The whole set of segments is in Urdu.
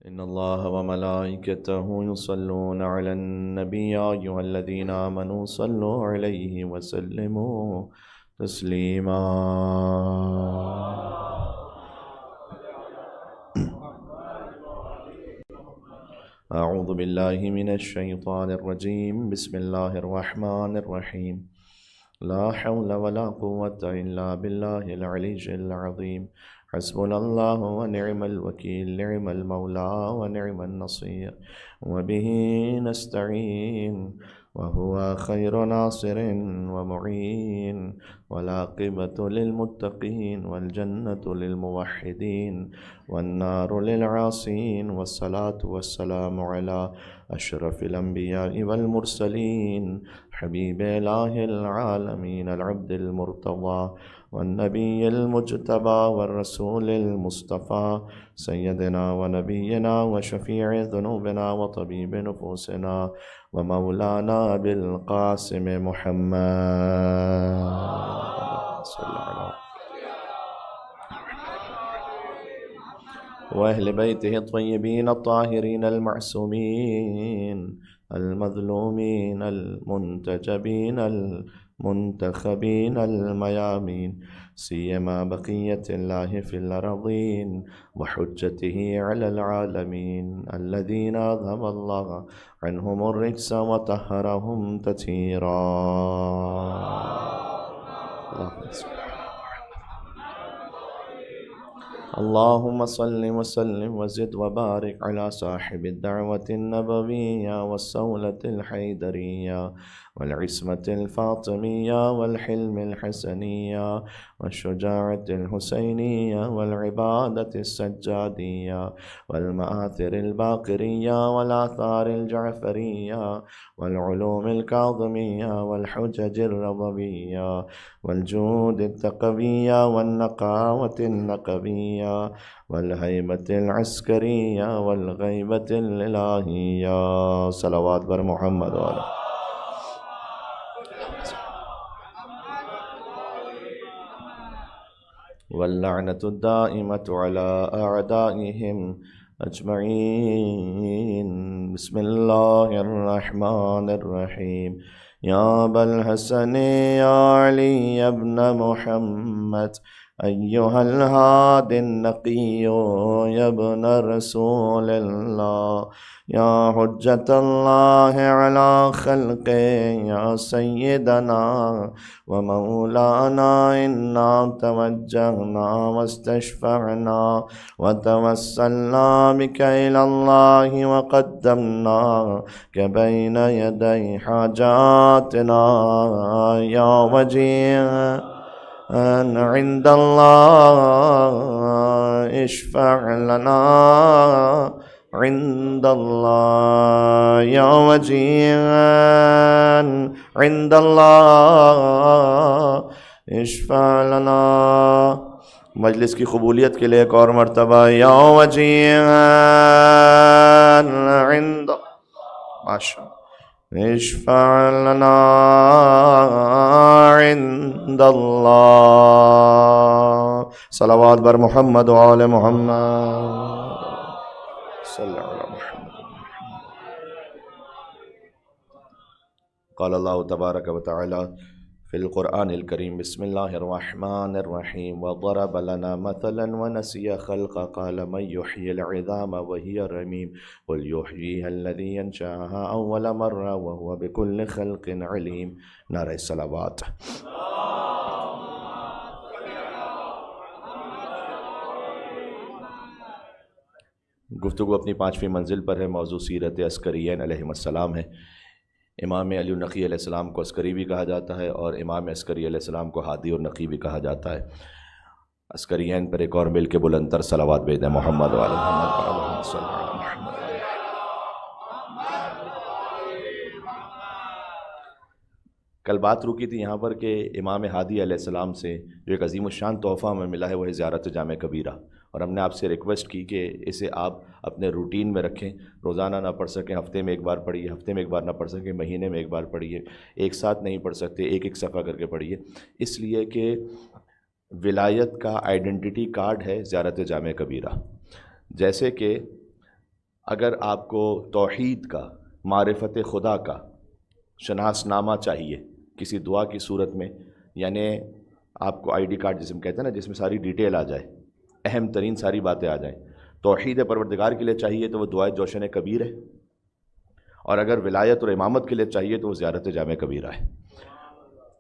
إن الله وملائكته يصلون على النبي يا أيها الذين آمنوا صلوا عليه وسلموا تسليما. أعوذ بالله من الشيطان الرجيم. بسم الله الرحمن الرحيم. لا حول ولا قوة إلا بالله العلي العظيم. حسبنا الله ونعم الوكيل، نعم المولى ونعم النصير، وبه نستعين، وهو خير ناصر ومعين، والعاقبة للمتقين، والجنة للموحدين، والنار للعاصين. والصلاة والسلام على أشرف الأنبياء والمرسلين، حبيب إله العالمين، العبد المرتضى، والنبي المجتبى، والرسول المصطفى، سيدنا ونبينا وشفيع ذنوبنا وطبيب نفوسنا ومولانا أبي القاسم محمد صلى الله عليه وأهل بيته الطيبين الطاهرين المعصومين المظلومين المنتجبين المنتخبين الميامين، سيما بقية الله في الأرضين وحجته على العالمين، الذين أذهب الله عنهم الرجس وطهرهم تطهيرا. اللهم صل وسلم وزد وبارك على صاحب الدعوة النبوية والصولة الحيدرية والعصمة الفاطمية والحلم الحسنية والشجاعة الحسينية والعبادة السجادية والمآثر الباقرية والآثار الجعفرية والعلوم الكاظمية والحجج الرضوية والجود التقوية والنقاوة النقبية والهيبة العسكرية والغيبة الإلهية. صلوات بر محمد وعلى واللعنة الدائمة على أعدائهم أجمعين. بسم الله الرحمن الرحيم. يا أبا الحسن يا علي بن محمد، أيها الهادي النقي يا ابن رسول الله، يا حجة الله على خلقه، يا سيدنا ومولانا، إنا توجهنا واستشفعنا وتوسلنا بك إلى الله وقدمناك بين يدي حاجاتنا يا وجيه عند الله، اشفع لنا عند الله يا وجيها عند الله، اشفع لنا. مجلس کی قبولیت کے لیے ایک اور مرتبہ یا وجیها عند ماشاء اشفع لنا عند اللہ. صلوات بر محمد وآل محمد صلی اللہ علیہ محمد. قال اللہ تبارک و تعالی في القرآن الكريم. بسم الله الرحمن الرحيم. وضرب لنا مثلا ونسي خلقا قال من يحيي العظام وهي رميم قل يحييها الذي ينشأها أول مرة وهو بكل خلق عليم. نعرہ صلوات. گفتگو اپنی 5ویں منزل پر ہے. موضوع سیرت عسکریین علیہم السلام ہے. امام علی النقی علیہ السلام کو عسکری بھی کہا جاتا ہے اور امام عسکری علیہ السلام کو ہادی اور نقی بھی کہا جاتا ہے. عسکریین پر ایک اور مل کے بلند تر صلوات بھیج دیں. محمد وعلی محمد صلی اللہ علیہ محمد. کل بات رکی تھی یہاں پر کہ امام ہادی علیہ السلام سے جو ایک عظیم الشان تحفہ ہمیں ملا ہے وہ ہے زیارت جامع کبیرہ، اور ہم نے آپ سے ریکویسٹ کی کہ اسے آپ اپنے روٹین میں رکھیں. روزانہ نہ پڑھ سکیں، ہفتے میں ایک بار پڑھیے، ہفتے میں ایک بار نہ پڑھ سکیں، مہینے میں ایک بار پڑھیے، ایک ساتھ نہیں پڑھ سکتے، ایک ایک صفحہ کر کے پڑھیے. اس لیے کہ ولایت کا آئیڈنٹی کارڈ ہے زیارت جامع کبیرہ. جیسے کہ اگر آپ کو توحید کا، معرفت خدا کا شناس نامہ چاہیے کسی دعا کی صورت میں، یعنی آپ کو آئی ڈی کارڈ جسے ہم کہتے ہیں نا، جس میں ساری ڈیٹیل آ جائے، اہم ترین ساری باتیں آ جائیں، توحید پروردگار کے لیے چاہیے تو وہ دعائے جوشن کبیر ہے، اور اگر ولایت اور امامت کے لیے چاہیے تو وہ زیارت جامع کبیرہ ہے۔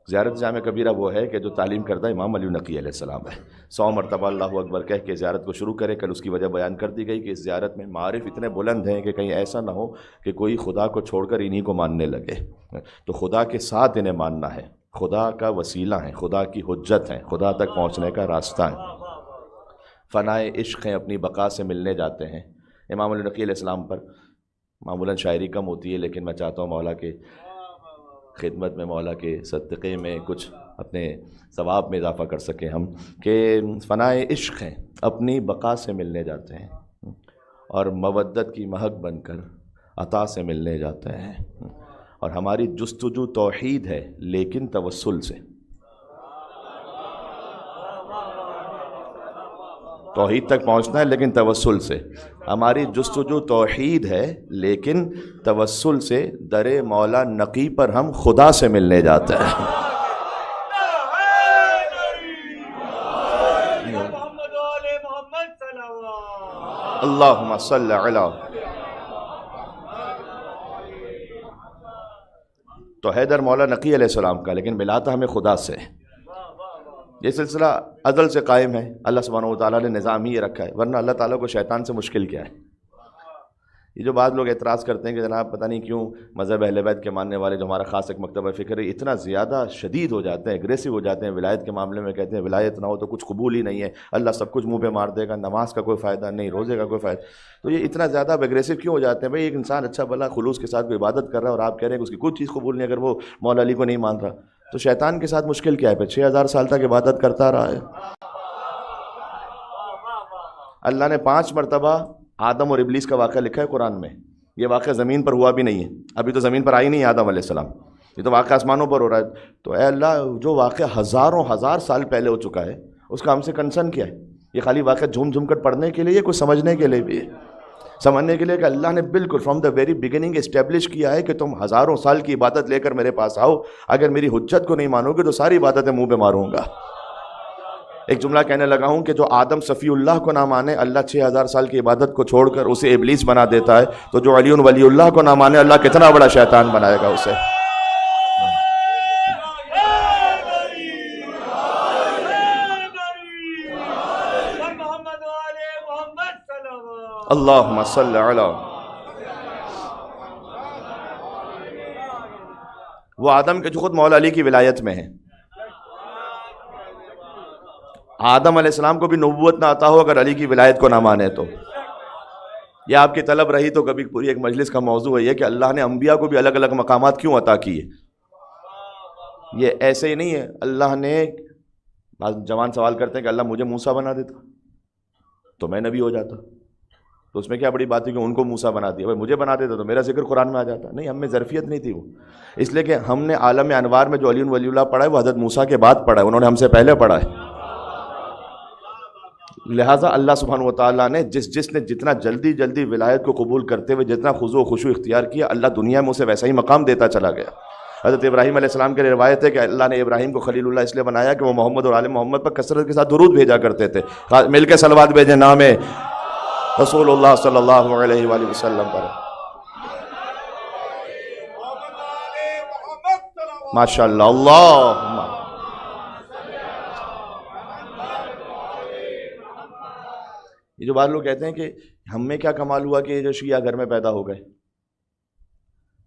زیارت جامع کبیرہ وہ ہے کہ جو تعلیم کردہ امام علی نقی علیہ السلام ہے۔ 100 مرتبہ اللہ اکبر کہہ کے زیارت کو شروع کرے۔ کل اس کی وجہ بیان کر دی گئی کہ اس زیارت میں معارف اتنے بلند ہیں کہ کہیں ایسا نہ ہو کہ کوئی خدا کو چھوڑ کر انہی کو ماننے لگے، تو خدا کے ساتھ انہیں ماننا ہے، خدا کا وسیلہ ہیں، خدا کی حجت ہیں، خدا تک پہنچنے کا راستہ ہے، فنائے عشق ہیں، اپنی بقا سے ملنے جاتے ہیں۔ امام علی نقی علیہ السلام پر معمولاً شاعری کم ہوتی ہے، لیکن میں چاہتا ہوں مولا کے خدمت میں، مولا کے صدقے میں کچھ اپنے ثواب میں اضافہ کر سکیں ہم، کہ فنائے عشق ہیں، اپنی بقا سے ملنے جاتے ہیں، اور مودت کی مہک بن کر عطا سے ملنے جاتے ہیں، اور ہماری جستجو توحید ہے لیکن توسل سے۔ توحید تک پہنچنا ہے لیکن توسل سے، ہماری جستجو توحید ہے لیکن توسل سے در مولا نقی پر ہم خدا سے ملنے جاتے ہیں۔ اللہم صلی علی، تو ہے در مولا نقی علیہ السلام کا، لیکن ملاتا ہمیں خدا سے۔ یہ سلسلہ ازل سے قائم ہے، اللہ سبحانہ و تعالیٰ نے نظام ہی یہ رکھا ہے، ورنہ اللہ تعالیٰ کو شیطان سے مشکل کیا ہے؟ یہ جو بعض لوگ اعتراض کرتے ہیں کہ جناب پتہ نہیں کیوں مذہب اہل بیت کے ماننے والے، جو ہمارا خاص ایک مکتبہ فکر ہے، اتنا زیادہ شدید ہو جاتے ہیں، اگریسو ہو جاتے ہیں ولایت کے معاملے میں، کہتے ہیں ولایت نہ ہو تو کچھ قبول ہی نہیں ہے، اللہ سب کچھ منہ پہ مار دے گا، نماز کا کوئی فائدہ نہیں، روزے کا کوئی فائدہ۔ تو یہ اتنا زیادہ اگریسو کیوں ہو جاتے ہیں؟ بھائی ایک انسان اچھا بھلا خلوص کے ساتھ کوئی عبادت کر رہا ہے اور آپ کہہ رہے ہیں کہ اس کی کوئی چیز قبول نہیں، اگر وہ مولا علی کو نہیں مان رہا تو شیطان کے ساتھ مشکل کیا ہے؟ پھر 6000 سال تک عبادت کرتا رہا ہے۔ اللہ نے 5 مرتبہ آدم اور ابلیس کا واقعہ لکھا ہے قرآن میں، یہ واقعہ زمین پر ہوا بھی نہیں ہے، ابھی تو زمین پر آئی نہیں آدم علیہ السلام، یہ تو واقعہ آسمانوں پر ہو رہا ہے۔ تو اے اللہ، جو واقعہ ہزاروں ہزار سال پہلے ہو چکا ہے اس کا ہم سے کنسرن کیا ہے؟ یہ خالی واقعہ جھوم جھوم کر پڑھنے کے لیے، کچھ سمجھنے کے لیے بھی ہے، سمجھنے کے لیے کہ اللہ نے بالکل from the very beginning establish کیا ہے کہ تم ہزاروں سال کی عبادت لے کر میرے پاس آؤ، اگر میری حجت کو نہیں مانو گے تو ساری عبادتیں منہ پہ ماروں گا۔ ایک جملہ کہنے لگا ہوں کہ جو آدم صفی اللہ کو نہ مانے، اللہ 6000 سال کی عبادت کو چھوڑ کر اسے ابلیس بنا دیتا ہے، تو جو علی ولی اللہ کو نہ مانے، اللہ کتنا بڑا شیطان بنائے گا اسے۔ اللہم صلی علی، وہ آدم کے جو خود مولا علی کی ولایت میں ہیں۔ آدم علیہ السلام کو بھی نبوت نہ عطا ہو اگر علی کی ولایت کو نہ مانے تو۔ یہ آپ کی طلب رہی تو کبھی پوری ایک مجلس کا موضوع ہے یہ کہ اللہ نے انبیاء کو بھی الگ الگ مقامات کیوں عطا کیے۔ یہ ایسے ہی نہیں ہے، اللہ نے، بعض جوان سوال کرتے ہیں کہ اللہ مجھے موسیٰ بنا دیتا تو میں نبی ہو جاتا، تو اس میں کیا بڑی بات ہے کہ ان کو موسیٰ بنا دیا؟ بھائی مجھے بنا دیتا تو میرا ذکر قرآن میں آ جاتا۔ نہیں، ہم میں ظرفیت نہیں تھی وہ، اس لیے کہ ہم نے عالم انوار میں جو علی ولی اللہ پڑھا ہے وہ حضرت موسیٰ کے بعد پڑھا ہے، انہوں نے ہم سے پہلے پڑھا ہے۔ لہٰذا اللہ سبحانہ وتعالیٰ نے جس نے جتنا جلدی جلدی ولایت کو قبول کرتے ہوئے جتنا خضوع و خشوع اختیار کیا، اللہ دنیا میں اسے ویسا ہی مقام دیتا چلا گیا۔ حضرت ابراہیم علیہ السلام کی روایت ہے کہ اللہ نے ابراہیم کو خلیل اللہ اس لیے بنایا کہ وہ محمد اور آل محمد پر کثرت کے ساتھ درود بھیجا کرتے تھے، مل کے صلوات بھیجیں نام رسول اللہ صلی اللہ علیہ وآلہ وسلم پر۔ ماشاء اللہ، اللہ یہ جو بعض لوگ کہتے ہیں کہ ہم میں کیا کمال ہوا کہ جو شیعہ گھر میں پیدا ہو گئے۔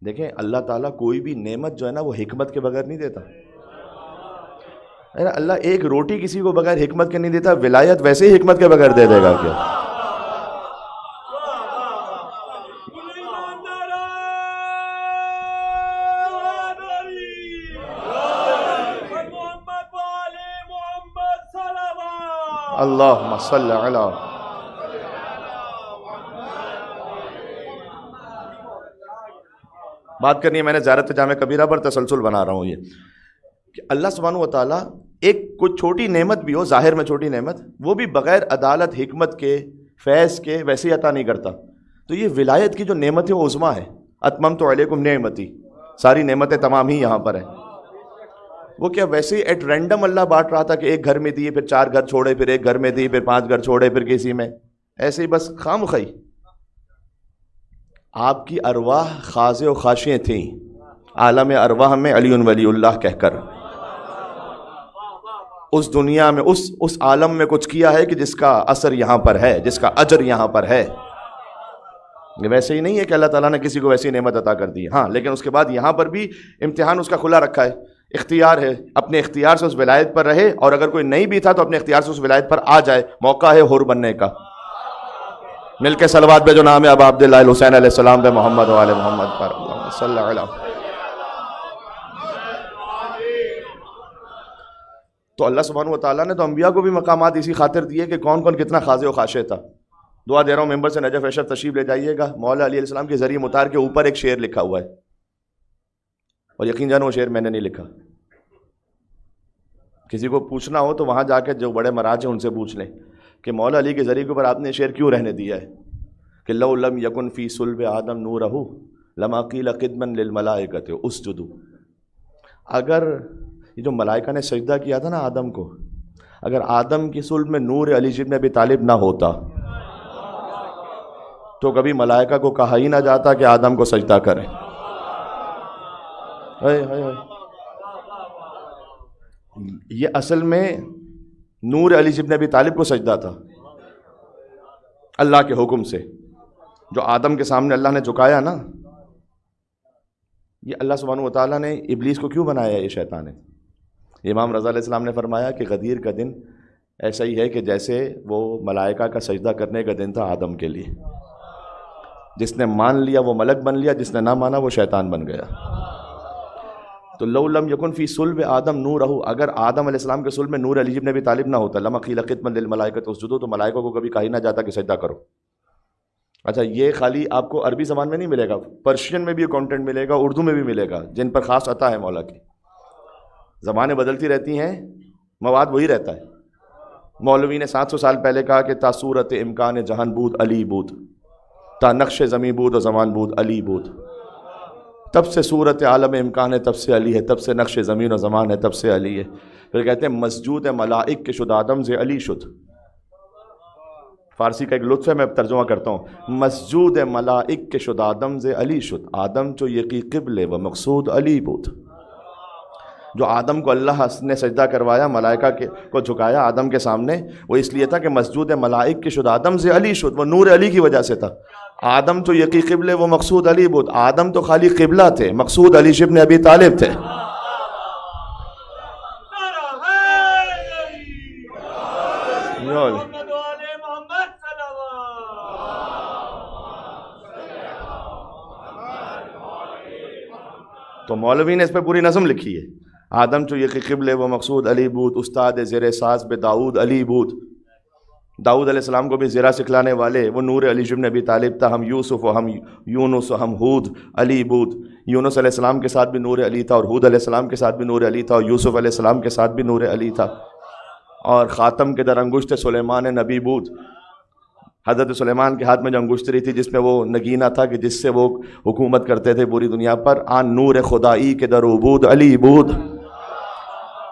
دیکھیں اللہ تعالیٰ کوئی بھی نعمت جو ہے نا وہ حکمت کے بغیر نہیں دیتا۔ اللہ ایک روٹی کسی کو بغیر حکمت کے نہیں دیتا، ولایت ویسے ہی حکمت کے بغیر دے دے گا کیا؟ اللہم صلی علی۔ بات کرنی ہے میں نے زیارت جامع کبیرہ پر، تسلسل بنا رہا ہوں یہ کہ اللہ سبحانہ و تعالیٰ ایک کوئی چھوٹی نعمت بھی ہو، ظاہر میں چھوٹی نعمت، وہ بھی بغیر عدالت حکمت کے فیض کے ویسے عطا نہیں کرتا۔ تو یہ ولایت کی جو نعمت ہے وہ عظمیٰ ہے. اتممت علیکم نعمتی، ساری نعمتیں تمام ہی یہاں پر ہیں. وہ کیا ویسے ہی ایٹ رینڈم اللہ بانٹ رہا تھا کہ ایک گھر میں دیے پھر 4 گھر چھوڑے، پھر ایک گھر میں دیے پھر 5 گھر چھوڑے، پھر کسی میں ایسے ہی بس خام خواہی. آپ کی ارواح خاضع و خاشع تھیں عالم ارواح میں علی ولی اللہ کہہ کر. اس دنیا میں اس عالم میں کچھ کیا ہے کہ جس کا اثر یہاں پر ہے، جس کا اجر یہاں پر ہے. یہ ویسے ہی نہیں ہے کہ اللہ تعالیٰ نے کسی کو ویسی نعمت عطا کر دی. ہاں لیکن اس کے بعد یہاں پر بھی امتحان اس کا کھلا رکھا ہے. اختیار ہے، اپنے اختیار سے اس ولایت پر رہے، اور اگر کوئی نہیں بھی تھا تو اپنے اختیار سے اس ولایت پر آ جائے. موقع ہے حر بننے کا. مل کے صلوات پہ جو نام ہے ابا عبداللہ الحسین علیہ السلام پہ محمد و آل محمد پر اللہم صلی اللہ. تو اللہ سبحانہ و تعالیٰ نے تو انبیاء کو بھی مقامات اسی خاطر دیے کہ کون کون کتنا خاضع و خاشع تھا. دعا دے رہا ہوں ممبر سے نجف اشرف تشریف لے جائیے گا. مولا علی علیہ السلام کے ذریعہ مطہر کے اوپر ایک شعر لکھا ہوا ہے، اور یقین جانو وہ شعر میں نے نہیں لکھا. کسی کو پوچھنا ہو تو وہاں جا کے جو بڑے مراج ہیں ان سے پوچھ لیں کہ مولا علی کے ذریعے کے اوپر آپ نے شعر کیوں رہنے دیا ہے کہ لو لم یکن فی صلب آدم نورہ لما قیل قدما للملائکۃ اسجدوا. اگر یہ جو ملائکہ نے سجدہ کیا تھا نا آدم کو، اگر آدم کی صلب میں نور علی ابن ابی طالب نہ ہوتا تو کبھی ملائکہ کو کہا ہی نہ جاتا کہ آدم کو سجدہ کریں. یہ اصل میں نور علی ابن ابی طالب کو سجدہ تھا اللہ کے حکم سے. جو آدم کے سامنے اللہ نے جھکایا نا، یہ اللہ سبحانہ و تعالیٰ نے ابلیس کو کیوں بنایا؟ یہ شیطان ہے. امام رضا علیہ السلام نے فرمایا کہ غدیر کا دن ایسا ہی ہے کہ جیسے وہ ملائکہ کا سجدہ کرنے کا دن تھا آدم کے لیے. جس نے مان لیا وہ ملک بن لیا، جس نے نہ مانا وہ شیطان بن گیا. تو لو لم یکن فی صلب آدم نورہ، اگر آدم علیہ السلام کے صلب میں نور علی ابن ابی طالب نہ ہوتا لما قیل قدما للملائکۃ اسجدوا، تو ملائکہ کو کبھی کہا ہی نہ جاتا کہ سجدہ کرو. اچھا یہ خالی آپ کو عربی زبان میں نہیں ملے گا، پرشین میں بھی یہ کانٹینٹ ملے گا، اردو میں بھی ملے گا، جن پر خاص عطا ہے مولا کی. زبانیں بدلتی رہتی ہیں، مواد وہی رہتا ہے. مولوی نے 700 سال پہلے کہا کہ تا صورت امکان جہان بود علی بود، تا نقش زمین بود و زمان بود علی بود. تب سے صورت عالم امکان ہے، تب سے علی ہے، تب سے نقش زمین و زمان ہے، تب سے علی ہے. پھر کہتے ہیں مسجود ملائک کے شد آدم سے علی شد. فارسی کا ایک لطف ہے، میں ترجمہ کرتا ہوں. مسجود ملائک کے شد آدم سے علی شد، آدم چو یقی قبل و مقصود علی بود. جو آدم کو اللہ نے سجدہ کروایا، ملائکہ کو جھکایا آدم کے سامنے، وہ اس لیے تھا کہ مسجود ملائک کے شد آدم سے علی شد، وہ نور علی کی وجہ سے تھا. آدم تو یقی قبل وہ مقصود علی بود. آدم تو خالی قبلہ تھے، مقصود علی ابن ابی طالب تھے. تو مولوی نے اس پہ پوری نظم لکھی ہے. آدم چو یقی قبل و مقصود علی بود، استاد زیر ساز بے داؤد علی بود. داؤد علیہ السلام کو بھی زیرہ سکھلانے والے وہ نور علی ابن ابی طالب تھا. ہم یوسف و ہم یونس و ہم ہود علی بود. یونس علیہ السلام کے ساتھ بھی نور علی تھا، اور ہود علیہ السلام کے ساتھ بھی نور علی تھا، اور یوسف علیہ السلام کے ساتھ بھی نور علی تھا. اور خاتم کے در انگشت سلیمان نبی بود. حضرت سلیمان کے ہاتھ میں جو انگشت رہی تھی جس میں وہ نگینہ تھا کہ جس سے وہ حکومت کرتے تھے پوری دنیا پر. آن نور خدائی کے در عبود علی بود.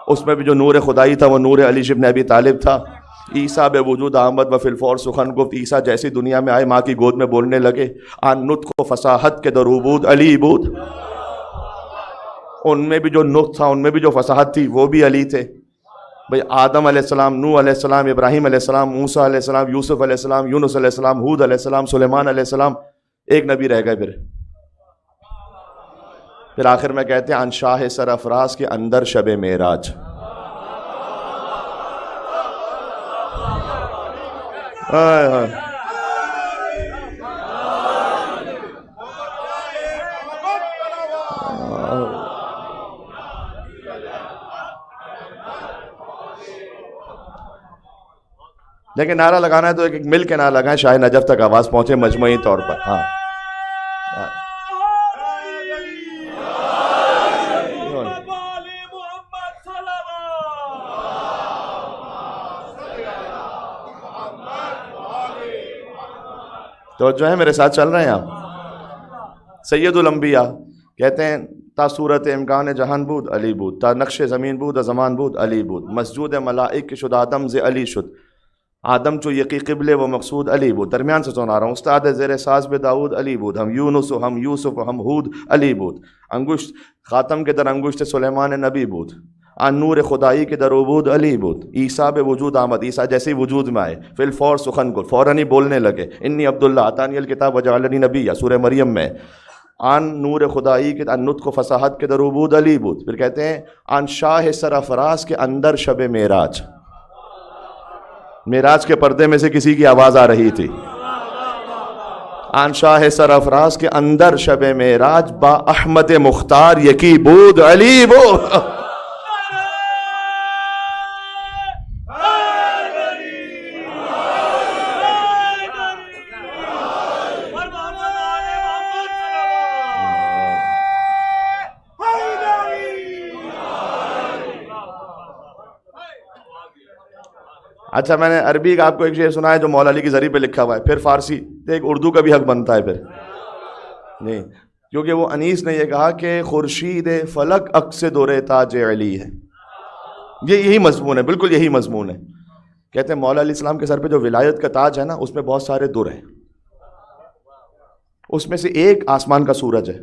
اس میں بھی جو نور خدائی تھا وہ نور علی ابن ابی طالب تھا. عیسیٰ بے وجود آمد و فی الفور سخن گفت. عیسیٰ جیسی دنیا میں آئے ماں کی گود میں بولنے لگے. آن نطق و فصاحت کے در عبود علی بود. ان میں بھی جو نطق تھا، ان میں بھی جو فصاحت تھی، وہ بھی علی تھے. بھئی آدم علیہ السلام، نوح علیہ السلام، ابراہیم علیہ السلام، موسیٰ علیہ السلام، یوسف علیہ السلام، یونس علیہ السلام، ہود علیہ السلام، سلیمان علیہ السلام، ایک نبی رہ گئے. پھر آخر میں کہتے ہیں ان شاہ سرافراز کے اندر شب معراج. لیکن نعرہ لگانا ہے تو ایک مل کے نعرہ لگائیں، شاہ نجف تک آواز پہنچے مجموعی طور پر. ہاں تو تو جو ہے میرے ساتھ چل رہے ہیں آپ؟ سید الانبیاء کہتے ہیں تا صورت امکان جہان بود علی بود، تا نقش زمین بود زمان بود علی بود، مسجود ملائک شد آدم ز علی شد، آدم چو یقی قبل و مقصود علی بود. درمیان سے سنا رہا ہوں. استاد زیر ساز بے داؤد علی بود، ہم یونس و ہم یوسف و ہم ہود علی بود، انگشت خاتم کے در انگشت سلیمان نبی بود، آن نور خدائی کے در عبود علی بود. عیسیٰ بے وجود آمد، عیسیٰ جیسے ہی وجود میں آئے، فی الفور سخن کو فوراً ہی بولنے لگے، انی عبداللہ اتانی الکتاب وجعلنی نبی، سورہ مریم میں. آن نور خدائی کے ان نطق و فصاحت کے در عبود علی بود. پھر کہتے ہیں آن شاہ سرافراز کے اندر شب معراج، معراج کے پردے میں سے کسی کی آواز آ رہی تھی. آن شاہ سرافراز کے اندر شب معراج، با احمد مختار یکی بود علی بود. اچھا میں نے عربی کا آپ کو ایک شعر سنا ہے جو مولا علی کی زری پہ لکھا ہوا ہے، پھر فارسی، تو ایک اردو کا بھی حق بنتا ہے پھر نہیں، کیونکہ وہ انیس نے یہ کہا کہ خورشید فلک عکس دور تاج علی ہے. یہی مضمون ہے، بالکل یہی مضمون ہے. کہتے ہیں مولا علیہ السلام کے سر پہ جو ولایت کا تاج ہے نا، اس میں بہت سارے در ہیں، اس میں سے ایک آسمان کا سورج ہے.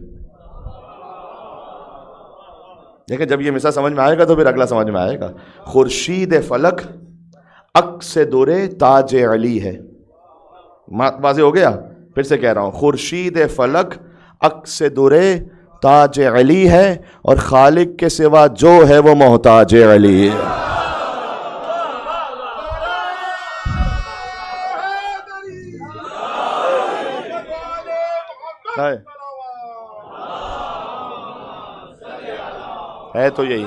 دیکھیں جب یہ مثال سمجھ میں آئے گا تو پھر اگلا سمجھ میں آئے گا. خورشید فلک عکس دور تاج علی ہے. واضح ہو گیا؟ پھر سے کہہ رہا ہوں، خورشید فلک عکس دور تاج علی ہے، اور خالق کے سوا جو ہے وہ محتاج علی ہے. ہے تو یہی.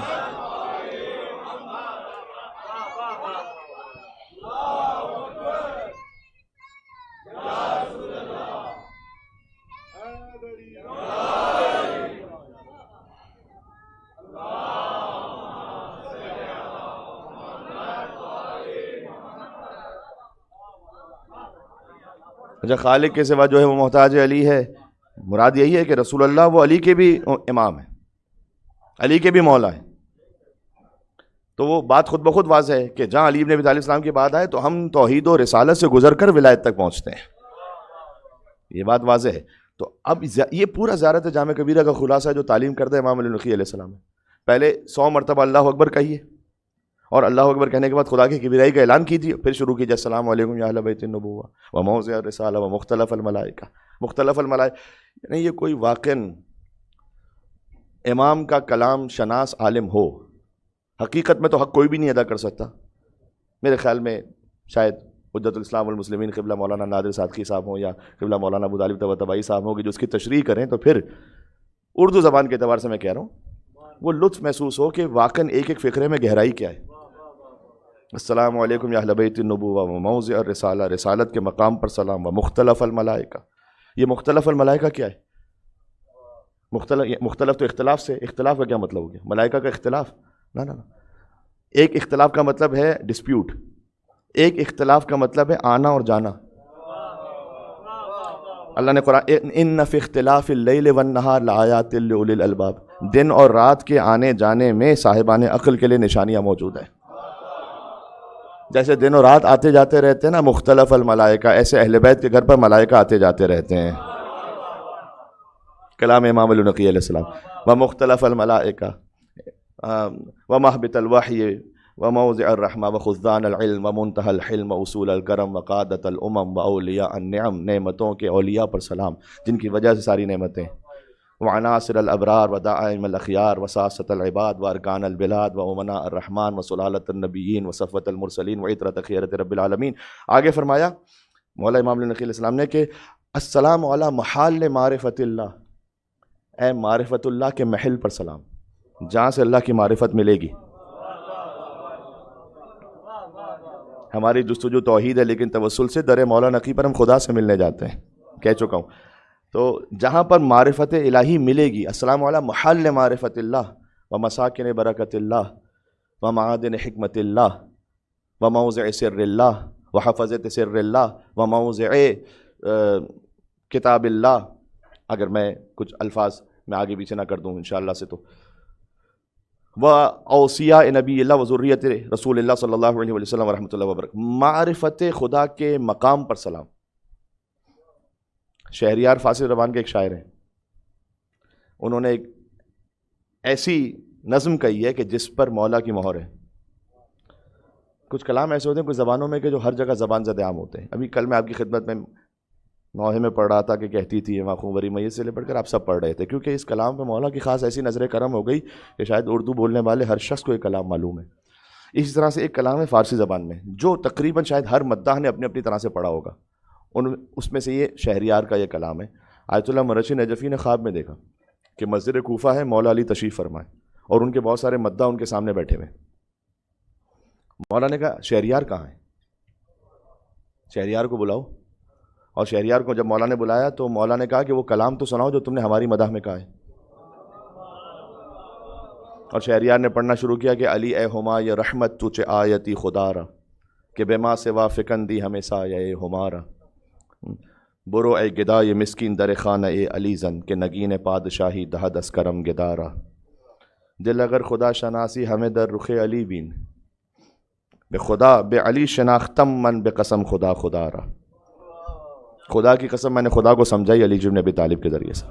اچھا، خالق کے سوا جو ہے وہ محتاج علی ہے، مراد یہی ہے کہ رسول اللہ وہ علی کے بھی امام ہیں، علی کے بھی مولا ہیں. تو وہ بات خود بخود واضح ہے کہ جہاں علی ابن ابی طالب السلام کی بات آئے تو ہم توحید و رسالت سے گزر کر ولایت تک پہنچتے ہیں. یہ بات واضح ہے. تو اب یہ پورا زیارت جامع کبیرہ کا خلاصہ ہے جو تعلیم کرتا ہے امام علی نقی علیہ السلام نے. پہلے 100 مرتبہ اللہ اکبر کہیے، اور اللہ اکبر کہنے کے بعد خدا کی کبریائی کا اعلان کیجیے، پھر شروع کیجیے السلام علیکم یا اہل بیت النبوہ و موضع الرسالہ و مختلف الملائکہ. مختلف الملائکہ یعنی یہ کوئی واقعاً امام کا کلام شناس عالم ہو، حقیقت میں تو حق کوئی بھی نہیں ادا کر سکتا. میرے خیال میں شاید حجت الاسلام والمسلمین قبلہ مولانا نادر صادقی صاحب ہوں یا قبلہ مولانا ابو طالب طباطبائی صاحب ہوں کہ جو اس کی تشریح کریں، تو پھر اردو زبان کے اعتبار سے میں کہہ رہا ہوں وہ لطف محسوس ہو کہ واقعاً ایک ایک فقرے میں گہرائی کیا ہے. السلام علیکم یا اہل بیت النبوہ و موضع الرسالہ، رسالت کے مقام پر سلام، و مختلف الملائکہ. یہ مختلف الملائکہ کیا ہے؟ مختلف تو اختلاف سے، اختلاف کا کیا مطلب ہو گیا؟ ملائکہ کا اختلاف؟ نہ. ایک اختلاف کا مطلب ہے ڈسپیوٹ، ایک اختلاف کا مطلب ہے آنا اور جانا. اللہ نے قرآن ان فی اختلاف اللیل والنہار لآیات لأولی الالباب، دن اور رات کے آنے جانے میں صاحبان عقل کے لیے نشانیاں موجود ہیں. جیسے دن و رات آتے جاتے رہتے ہیں نا مختلف الملائکہ، ایسے اہل بیت کے گھر پر ملائکہ آتے جاتے رہتے ہیں. کلام امام علی نقی علیہ السلام. ومختلف الملائکہ ومحبت الوحی وموضع الرحمہ وخزان العلم ومنتہى الحلم واصول الکرم وقادۃ الامم واولیاء النعم، نعمتوں کے اولیاء پر سلام جن کی وجہ سے ساری نعمتیں. وعناصر الابرار ودعائم الاخیار وساست العباد وارکان البلاد وامناء الرحمن وسلالۃ النبیین وصفوۃ المرسلین وعطرۃ خیرۃ رب العالمین. آگے فرمایا مولا امام علی نقی علیہ السلام نے کہ السلام علی محال معرفت اللہ، اے معرفت اللہ کے محل پر سلام، جہاں سے اللہ کی معرفت ملے گی. ہماری جستجو توحید ہے، لیکن توسل سے در مولا نقی پر ہم خدا سے ملنے جاتے ہیں، کہہ چکا ہوں. تو جہاں پر معرفت الہی ملے گی، السلام علی محل معرفت اللہ و مساکن برکت اللہ و معادن حکمت اللہ و موضع سر اللہ و حفظت سر اللہ و موضع کتاب اللہ، اگر میں کچھ الفاظ میں آگے پیچھے نہ کر دوں انشاءاللہ سے، تو و اوصیاء نبی اللہ و ذریت رسول اللہ صلی اللہ علیہ وسلم ورحمۃ اللہ وبرکاتہ، معرفت خدا کے مقام پر سلام۔ شہریار فارسی زبان کے ایک شاعر ہیں، انہوں نے ایک ایسی نظم کہی ہے کہ جس پر مولا کی مہر ہے۔ کچھ کلام ایسے ہوتے ہیں کچھ زبانوں میں کہ جو ہر جگہ زبان زد عام ہوتے ہیں۔ ابھی کل میں آپ کی خدمت میں نوحے میں پڑھ رہا تھا کہ کہتی تھی ماں خونوری میت سے لے پڑھ کر آپ سب پڑھ رہے تھے، کیونکہ اس کلام پہ مولا کی خاص ایسی نظر کرم ہو گئی کہ شاید اردو بولنے والے ہر شخص کو یہ کلام معلوم ہے۔ اسی طرح سے ایک کلام ہے فارسی زبان میں جو تقریباً شاید ہر مداح نے اپنی اپنی طرح سے پڑھا ہوگا، اس میں سے یہ شہریار کا یہ کلام ہے۔ آیت اللہ مرشی نجفی نے خواب میں دیکھا کہ مسجد کوفہ ہے، مولا علی تشریف فرمائے اور ان کے بہت سارے مداح ان کے سامنے بیٹھے ہوئے۔ مولا نے کہا شہریار کہاں ہے، شہریار کو بلاؤ۔ اور شہریار کو جب مولا نے بلایا تو مولا نے کہا کہ وہ کلام تو سناؤ جو تم نے ہماری مداح میں کہا ہے۔ اور شہریار نے پڑھنا شروع کیا کہ علی اے ہما یہ رحمت تجھ آیتی خدارا، کہ بے ماں سوا فکن دی ہمیں سایہ ہمارا، برو اے گدا یہ مسکین در خانہ اے علی زن، کہ نگین پادشاہی دہد از کرم گدارا، دل اگر خدا شناسی ہمیں در رخ علی بین، بے خدا بے علی شناختم من بے قسم خدا خدارا۔ خدا کی قسم میں نے خدا کو سمجھائی علی بن ابی طالب کے ذریعے سے۔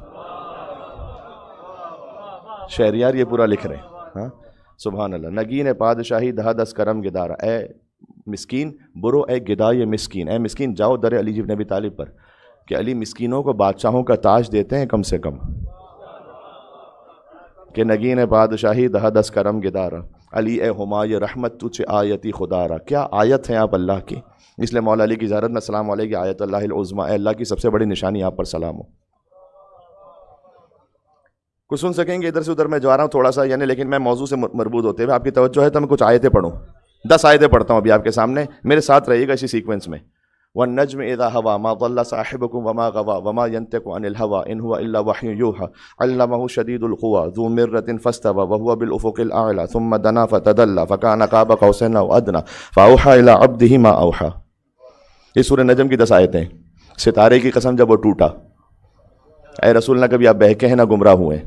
شہریار یہ پورا لکھ رہے ہیں، ہاں سبحان اللہ۔ نگین پادشاہی دہد از کرم گدارا، اے مسکین برو اے گدا یہ مسکین، اے مسکین جاؤ در علی بن ابی طالب پر، کہ علی مسکینوں کو بادشاہوں کا تاج دیتے ہیں کم سے کم، کہ نگین پادشاہی دہد از کرم گدارا، علی اے ہما یہ رحمت تجھ آیتی خدارا۔ کیا آیت ہیں آپ اللہ کی، اس لیے مولا علی کی زیارت میں السلام علیہ آیت اللہ العظمیٰ، اے اللہ کی سب سے بڑی نشانی آپ پر سلام ہو۔ کچھ سن سکیں گے ادھر سے ادھر میں جا رہا ہوں تھوڑا سا یعنی، لیکن میں موضوع سے مربوط ہوتے ہوئے آپ کی توجہ ہے تو میں کچھ آیتیں پڑھوں، 10 آیتیں پڑھتا ہوں ابھی آپ کے سامنے، میرے ساتھ رہیے گا اسی سیکوینس میں۔ والنجم اذا هوى ما ضل صاحبكم وما غوى وما ينطق عن الهوى ان هو الا وحي يوحى علمه شديد القوى ذو مرة فاستوى وهو بالافق الاعلى ثم دنا فتدلى فكان قاب قوسين او ادنى فاوحى الى عبده ما اوحى۔ یہ سورہ نجم کی 10 آیتیں۔ ستارے کی قسم جب وہ ٹوٹا، اے رسول نہ کبھی آپ بہکے ہیں نہ گمراہ ہوئے۔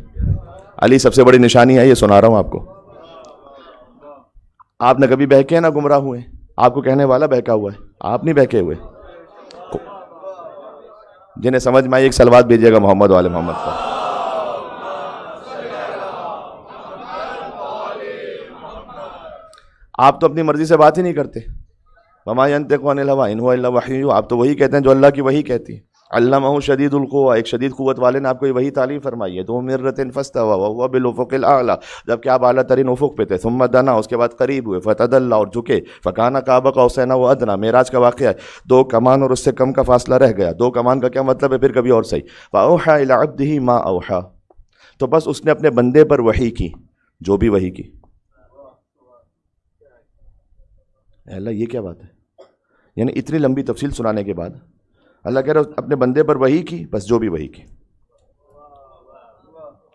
علی سب سے بڑی نشانی ہے، یہ سنا رہا ہوں آپ کو، آپ نہ کبھی بہکے ہیں نہ گمراہ ہوئے۔ آپ کو کہنے والا بہکا ہوا ہے، آپ نہیں بہکے ہوئے۔ جنہیں سمجھ میں آئی ایک صلوات بھیجیے گا محمد والے محمد پر۔ آپ تو اپنی مرضی سے بات ہی نہیں کرتے، وما ينطق عن الهوى ان هو الا وحي يوحى، آپ تو وہی کہتے ہیں جو اللہ کی وحی کہتی ہے۔ علمہ شدید القوى، ایک شدید قوت والے نے آپ کو یہ وحی تعلیم فرمائی ہے۔ ذو مرۃ فاستوى وهو بالافق الاعلى، جبکہ آپ اعلیٰ ترین افق پہ تھے۔ ثم دنا، اس کے بعد قریب ہوئے۔ فتدلى، اور جھکے۔ فكان قاب قوسين او ادنى، معراج کا واقعہ ہے، 2 کمان اور اس سے کم کا فاصلہ رہ گیا۔ 2 کمان کا کیا مطلب ہے پھر کبھی اور صحیح۔ فاوحى الى عبده ما اوحى، تو بس اس نے اپنے بندے پر وحی کی جو بھی وحی کی۔ اے اللہ یہ کیا بات ہے، یعنی اتنی لمبی تفصیل سنانے کے بعد اللہ کہہ رہا اپنے بندے پر وحی کی، بس جو بھی وحی کی۔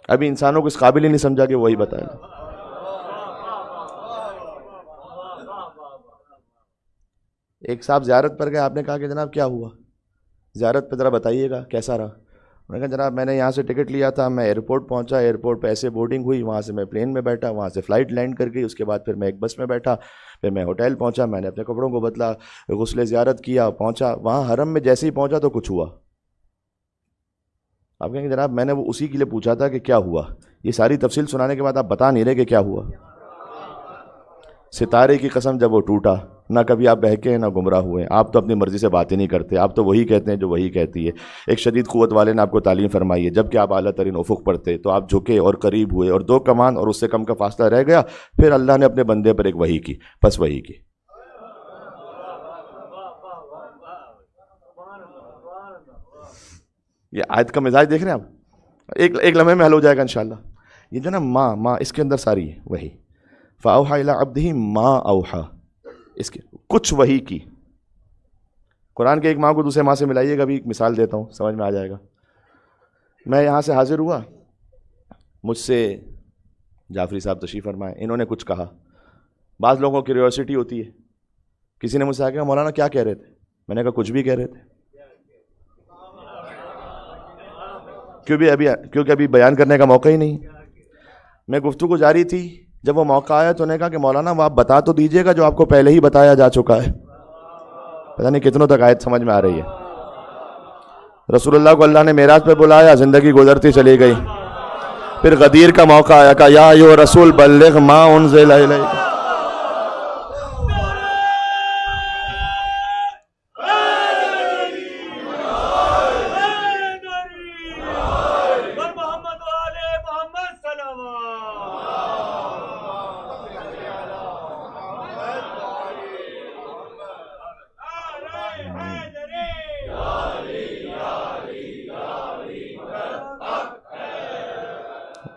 ابھی انسانوں کو اس قابل ہی نہیں سمجھا کہ وہی بتائے۔ ایک صاحب زیارت پر گئے، آپ نے کہا کہ جناب کیا ہوا زیارت پہ، ذرا بتائیے گا کیسا رہا۔ انہوں نے کہا جناب میں نے یہاں سے ٹکٹ لیا تھا، میں ایئرپورٹ پہنچا، ایئرپورٹ پہ ایسے بورڈنگ ہوئی، وہاں سے میں پلین میں بیٹھا، وہاں سے فلائٹ لینڈ کر گئی، اس کے بعد پھر میں ایک بس میں بیٹھا، پھر میں ہوٹل پہنچا، میں نے اپنے کپڑوں کو بدلا، غسل زیارت کیا، پہنچا وہاں حرم میں، جیسے ہی پہنچا تو کچھ ہوا۔ آپ کہیں گے جناب میں نے وہ اسی کے لیے پوچھا تھا کہ کیا ہوا، یہ ساری تفصیل سنانے کے بعد آپ بتا نہیں رہے کہ کیا ہوا۔ ستارے کی قسم جب وہ ٹوٹا، نہ کبھی آپ بہکے ہیں نہ گمراہ ہوئے۔ آپ تو اپنی مرضی سے بات ہی نہیں کرتے، آپ تو وہی کہتے ہیں جو وہی کہتی ہے۔ ایک شدید قوت والے نے آپ کو تعلیم فرمائی ہے، جبکہ آپ اعلیٰ ترین افق پر تھے، تو آپ جھکے اور قریب ہوئے، اور 2 کمان اور اس سے کم کا فاصلہ رہ گیا، پھر اللہ نے اپنے بندے پر ایک وحی کی، بس وحی کی۔ یہ آیت کا مزاج دیکھ رہے ہیں آپ، ایک لمحے میں حل ہو جائے گا انشاءاللہ۔ یہ جو نا ماں اس کے اندر ساری ہے وہی۔ فَأَوْحَى إِلَىٰ عَبْدِهِ مَا أَوْحَى، اس کے کچھ وحی کی۔ قرآن کے ایک ماں کو دوسرے ماں سے ملائیے گا، ابھی ایک مثال دیتا ہوں سمجھ میں آ جائے گا۔ میں یہاں سے حاضر ہوا، مجھ سے جعفری صاحب تشریف فرمائے، انہوں نے کچھ کہا۔ بعض لوگوں کی کیوریوسٹی ہوتی ہے، کسی نے مجھ سے کہا مولانا کیا کہہ رہے تھے، میں نے کہا کچھ بھی کہہ رہے تھے۔ کیونکہ ابھی بیان کرنے کا موقع ہی نہیں. میں گفتگو جاری تھی، جب وہ موقع آیا تو نے کہا کہ مولانا وہ آپ بتا تو دیجئے گا جو آپ کو پہلے ہی بتایا جا چکا ہے. پتہ نہیں کتنوں تک آیت سمجھ میں آ رہی ہے. رسول اللہ کو اللہ نے معراج پہ بلایا، زندگی گزرتی چلی گئی. پھر غدیر کا موقع آیا، کہا یا ایھا رسول بلغ ما انزل الیک.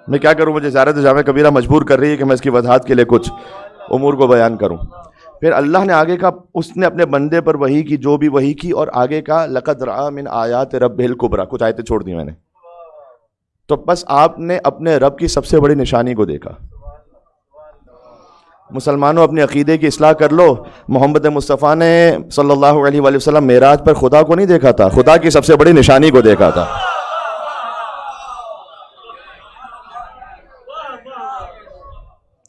میں کیا کروں، مجھے زیارت جامع کبیرہ مجبور کر رہی ہے کہ میں اس کی وضاحت کے لیے کچھ امور کو بیان کروں. پھر اللہ نے آگے کا، اس نے اپنے بندے پر وحی کی، جو بھی وحی کی، اور آگے کا لقد رأى من آیات ربہ الکبریٰ، کچھ آیتیں چھوڑ دی میں نے. تو بس آپ نے اپنے رب کی سب سے بڑی نشانی کو دیکھا. مسلمانوں اپنے عقیدے کی اصلاح کر لو. محمد مصطفیٰ نے صلی اللہ علیہ وآلہ وسلم معراج پر خدا کو نہیں دیکھا تھا، خدا کی سب سے بڑی نشانی کو دیکھا تھا.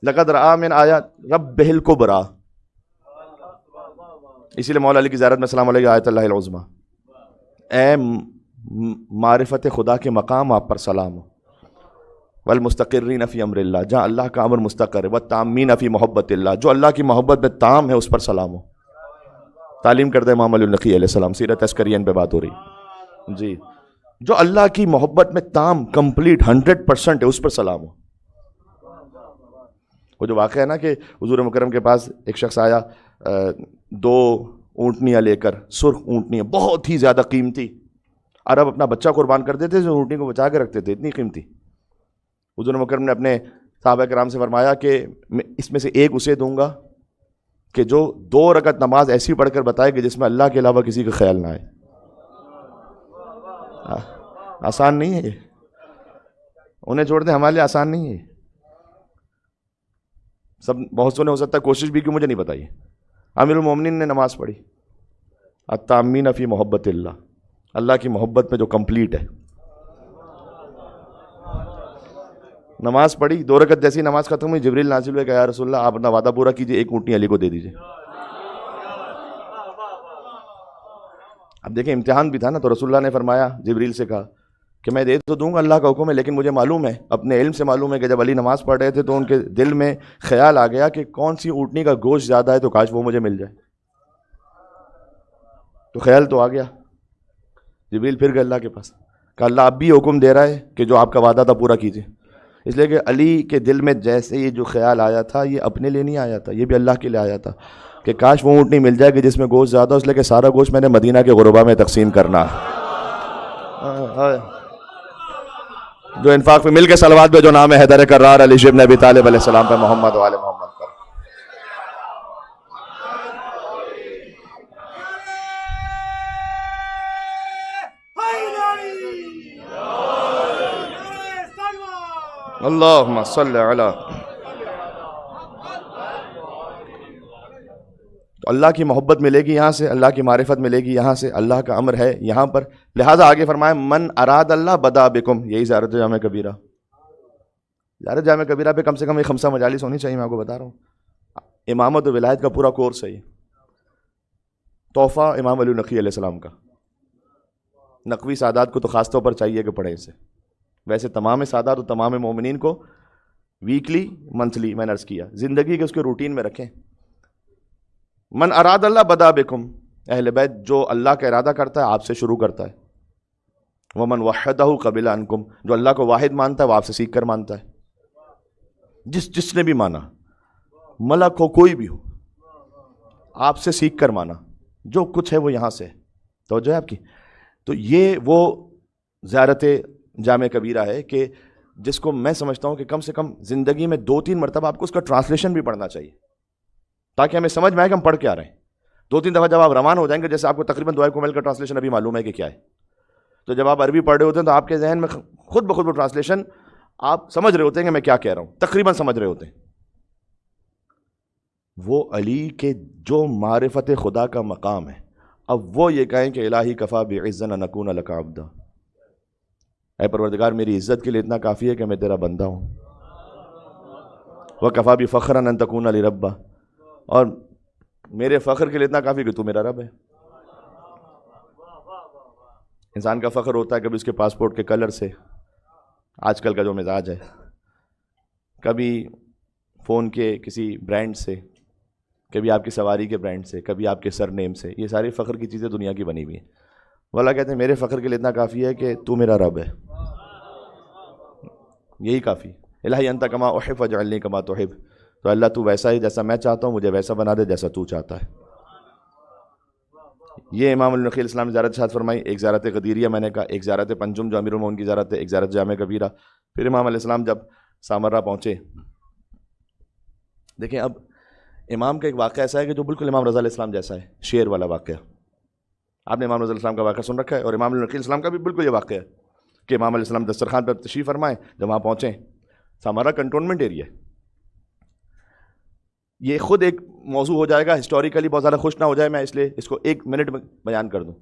لقد رأى من آیات ربہ الکبریٰ. اسی لیے مولا علی کی زیارت میں السلام علیکم آیت اللہ العظمیٰ. اے معرفت خدا کے مقام، آپ پر سلام ہو. والمستقرین فی امر اللہ، جہاں اللہ کا امر مستقر ہے. والتامین فی محبت اللہ، جو اللہ کی محبت میں تام ہے اس پر سلام ہو. تعلیم کردہ امام علی النقی علیہ السلام، سیرت عسکریین پہ بات ہو رہی جی. جو اللہ کی محبت میں تام، کمپلیٹ 100% ہے، اس پر سلام ہو. وہ جو واقعہ ہے نا کہ حضور مکرم کے پاس ایک شخص آیا 2 اونٹنیاں لے کر، سرخ اونٹنیاں بہت ہی زیادہ قیمتی. عرب اپنا بچہ قربان کر دیتے تھے، اونٹنی کو بچا کے رکھتے تھے، اتنی قیمتی. حضور مکرم نے اپنے صحابہ کرام سے فرمایا کہ میں اس میں سے ایک اسے دوں گا کہ جو 2 رکعت نماز ایسی پڑھ کر بتائے کہ جس میں اللہ کے علاوہ کسی کا خیال نہ آئے. آسان نہیں ہے یہ، انہیں چھوڑ دیں، ہمارے لیے آسان نہیں ہے. سب بہت سو نے ہو سکتا ہے کوشش بھی کی، مجھے نہیں بتائی. امیر المومنین نے نماز پڑھی، التامین فی محبت اللہ، اللہ کی محبت میں جو کمپلیٹ ہے. نماز پڑھی، 2 رکعت جیسی نماز ختم ہوئی، جبریل نازل ہوئے کہ یا رسول اللہ آپ اپنا وعدہ پورا کیجئے، 1 اونٹنی علی کو دے دیجئے. اب دیکھیں امتحان بھی تھا نا، تو رسول اللہ نے فرمایا، جبریل سے کہا کہ میں دے تو دوں گا، اللہ کا حکم ہے، لیکن مجھے معلوم ہے، اپنے علم سے معلوم ہے کہ جب علی نماز پڑھ رہے تھے تو ان کے دل میں خیال آ گیا کہ کون سی اونٹنی کا گوشت زیادہ ہے تو کاش وہ مجھے مل جائے. تو خیال تو آ گیا. جبریل پھر گئے اللہ کے پاس، کہا اللہ اب بھی حکم دے رہا ہے کہ جو آپ کا وعدہ تھا پورا کیجیے. اس لیے کہ علی کے دل میں جیسے یہ جو خیال آیا تھا، یہ اپنے لیے نہیں آیا تھا، یہ بھی اللہ کے لیے آیا تھا کہ کاش وہ اونٹنی مل جائے کہ جس میں گوشت زیادہ ہو، اس لیے کہ سارا گوشت میں نے مدینہ کے غربا میں تقسیم کرنا. جو انفاق پہ مل کے صلوات پہ جو نام ہے حیدر کرار علی ابن ابی طالب علیہ السلام پہ محمد و آل محمد پر. اللہم صلی علی. تو اللہ کی محبت ملے گی یہاں سے، اللہ کی معرفت ملے گی یہاں سے، اللہ کا امر ہے یہاں پر. لہٰذا آگے فرمایا من اراد اللہ بدا بکم، یہی زیارت جامع کبیرہ. زیارت جامع کبیرہ پہ کم سے کم 5 مجالس ہونی چاہیے، میں آپ کو بتا رہا ہوں. امامت و ولایت کا پورا کورس ہے یہ. تحفہ امام علی النقی علیہ السلام کا. نقوی سادات کو تو خاص طور پر چاہیے کہ پڑھیں اسے. ویسے تمام سادات اور تمام مومنین کو ویکلی، منتھلی میں نے عرض کیا، زندگی کے اس کے روٹین میں رکھیں. من اراد اللہ بدا بکم، اہل بیت جو اللہ کا ارادہ کرتا ہے آپ سے شروع کرتا ہے. ومن وحدہ قبل عنکم، جو اللہ کو واحد مانتا ہے وہ آپ سے سیکھ کر مانتا ہے. جس نے بھی مانا، ملک ہو کوئی بھی ہو، آپ سے سیکھ کر مانا، جو کچھ ہے وہ یہاں سے ہے. توجہ ہے آپ کی. تو یہ وہ زیارت جامع کبیرہ ہے کہ جس کو میں سمجھتا ہوں کہ کم سے کم زندگی میں 2-3 مرتبہ آپ کو اس کا ٹرانسلیشن بھی پڑھنا چاہیے، تاکہ ہمیں سمجھ میں آئے کہ ہم پڑھ کے آ رہے ہیں. 2-3 دفعہ جب آپ روان ہو جائیں گے، جیسے آپ کو تقریباً دعائے کومل کا ٹرانسلیشن ابھی معلوم ہے کہ کیا ہے، تو جب آپ عربی پڑھ رہے ہوتے ہیں تو آپ کے ذہن میں خود بخود وہ ٹرانسلیشن آپ سمجھ رہے ہوتے ہیں کہ میں کیا کہہ رہا ہوں، تقریباً سمجھ رہے ہوتے ہیں. وہ علی کے جو معرفت خدا کا مقام ہے. اب وہ یہ کہیں کہ الہی کفا بعزن نکون لک عبدا، اے پروردگار میری عزت کے لیے اتنا کافی ہے کہ میں تیرا بندہ ہوں. وَكَفَى بِفَخْرًا أَن تَكُونَ لِرَبَّ، اور میرے فخر کے لیے اتنا کافی کہ تو میرا رب ہے. انسان کا فخر ہوتا ہے کبھی اس کے پاسپورٹ کے کلر سے، آج کل کا جو مزاج ہے، کبھی فون کے کسی برانڈ سے، کبھی آپ کی سواری کے برانڈ سے، کبھی آپ کے سر نیم سے. یہ ساری فخر کی چیزیں دنیا کی بنی ہوئی ہیں. وہ اللہ کہتے ہیں میرے فخر کے لیے اتنا کافی ہے کہ تو میرا رب ہے، یہی کافی. الہی انت کما احب فاجعلنی کما تحب، تو اللہ تو ویسا ہی جیسا میں چاہتا ہوں مجھے ویسا بنا دے جیسا تو چاہتا ہے. یہ امام علی نقی علیہ السلام نے زیارت شاد فرمائی. ایک زیارت غدیریہ میں نے کہا، ایک زیارت پنجم جو امیر المومنین کی زیارت ہے، ایک زیارت جامع کبیرہ. پھر امام علیہ السلام جب سامرہ پہنچے، دیکھیں اب امام کا ایک واقعہ ایسا ہے کہ جو بالکل امام رضا علیہ السلام جیسا ہے، شعر والا واقعہ. آپ نے امام رضا علیہ السلام کا واقعہ سن رکھا ہے، اور امام علی نقی علیہ السلام کا بھی بالکل یہ واقعہ ہے کہ امام علیہ السلام دسترخوان پر تشریف فرمائیں. جب وہاں پہنچیں، سامرہ کنٹونمنٹ ایریا ہے. یہ خود ایک موضوع ہو جائے گا، ہسٹوریکلی بہت زیادہ خوش نہ ہو جائے، میں اس لیے اس کو 1 منٹ میں بیان کر دوں.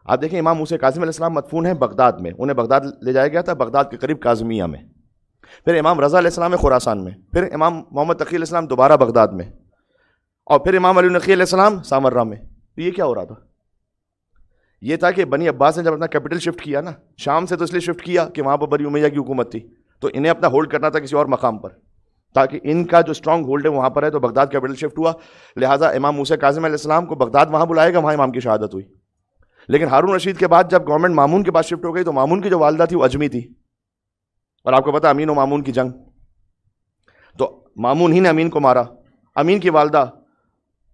آپ دیکھیں امام موسیٰ کاظم علیہ السلام مدفون ہیں بغداد میں، انہیں بغداد لے جایا گیا تھا، بغداد کے قریب کاظمیہ میں. پھر امام رضا علیہ السلام خراسان میں، پھر امام محمد تقی علیہ السلام دوبارہ بغداد میں، اور پھر امام علی نقی علیہ السلام سامرہ میں. یہ کیا ہو رہا تھا؟ یہ تھا کہ بنی عباس نے جب اپنا کیپٹل شفٹ کیا نا شام سے، تو اس لیے شفٹ کیا کہ وہاں پر بنی امیہ کی حکومت تھی، تو انہیں اپنا ہولڈ کرنا تھا کسی اور مقام پر، تاکہ ان کا جو اسٹرانگ ہولڈ ہے وہاں پر ہے. تو بغداد کیپٹل شفٹ ہوا، لہٰذا امام موسیٰ کاظم علیہ السلام کو بغداد وہاں بلائے گا، وہاں امام کی شہادت ہوئی. لیکن ہارون رشید کے بعد جب گورنمنٹ مامون کے پاس شفٹ ہو گئی، تو مامون کی جو والدہ تھی وہ اجمی تھی، اور آپ کو پتا امین و مامون کی جنگ، تو مامون ہی نے امین کو مارا. امین کی والدہ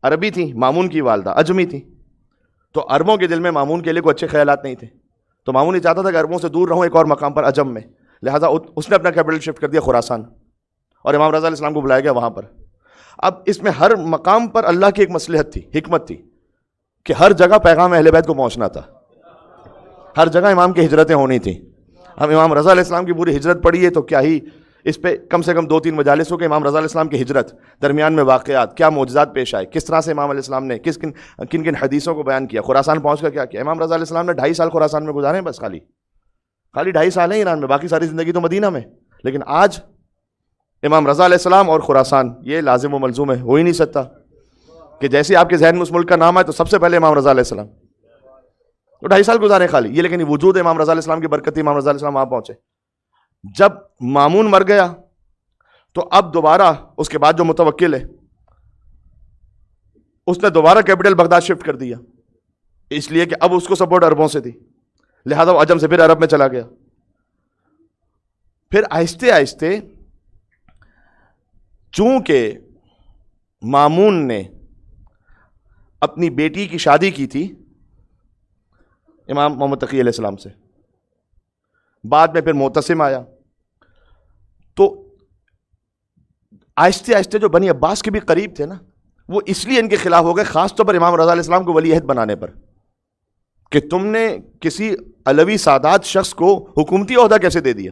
عربی تھی، مامون کی والدہ اجمی تھی، تو عربوں کے دل میں مامون کے لیے کوئی اچھے خیالات نہیں تھے. تو مامون یہ چاہتا تھا کہ عربوں سے دور رہوں ایک اور مقام پر عجم میں، لہٰذا اس نے اپنا کیپٹل شفٹ کر دیا خراسان، اور امام رضا علیہ السلام کو بلایا گیا وہاں پر. اب اس میں ہر مقام پر اللہ کی ایک مصلحت تھی، حکمت تھی، کہ ہر جگہ پیغام اہل بیت کو پہنچنا تھا، ہر جگہ امام کی ہجرتیں ہونی تھیں. اب امام رضا علیہ السلام کی پوری ہجرت پڑھی ہے، تو کیا ہی اس پہ کم سے کم 2-3 مجالس ہو کہ امام رضا علیہ السلام کی ہجرت، درمیان میں واقعات، کیا معجزات پیش آئے، کس طرح سے امام علیہ السلام نے کن کن حدیثوں کو بیان کیا، خراسان پہنچ کر کیا کیا. امام رضا علیہ السلام نے 2.5 سال خراسان میں گزارے ہیں، بس خالی 2.5 سال ہیں ایران میں، باقی ساری زندگی تو مدینہ میں. لیکن آج امام رضا علیہ السلام اور خراسان یہ لازم و ملزوم ہے، ہو ہی نہیں سکتا کہ جیسے آپ کے ذہن میں اس ملک کا نام ہے تو سب سے پہلے امام رضا علیہ السلام. تو 2.5 سال گزارے خالی یہ، لیکن وجود امام رضا علیہ السلام کی برکت تھی، امام رضا علیہ السلام وہاں پہنچے. جب مامون مر گیا تو اب دوبارہ اس کے بعد جو متوکل ہے اس نے دوبارہ کیپٹل بغداد شفٹ کر دیا، اس لیے کہ اب اس کو سپورٹ عربوں سے تھی، لہذا وہ عجم سے پھر عرب میں چلا گیا. پھر آہستہ آہستہ چونکہ مامون نے اپنی بیٹی کی شادی کی تھی امام محمد تقی علیہ السلام سے، بعد میں پھر معتصم آیا، تو آہستہ آہستہ جو بنی عباس کے بھی قریب تھے نا، وہ اس لیے ان کے خلاف ہو گئے، خاص طور پر امام رضا علیہ السلام کو ولی عہد بنانے پر، کہ تم نے کسی علوی سادات شخص کو حکومتی عہدہ کیسے دے دیا.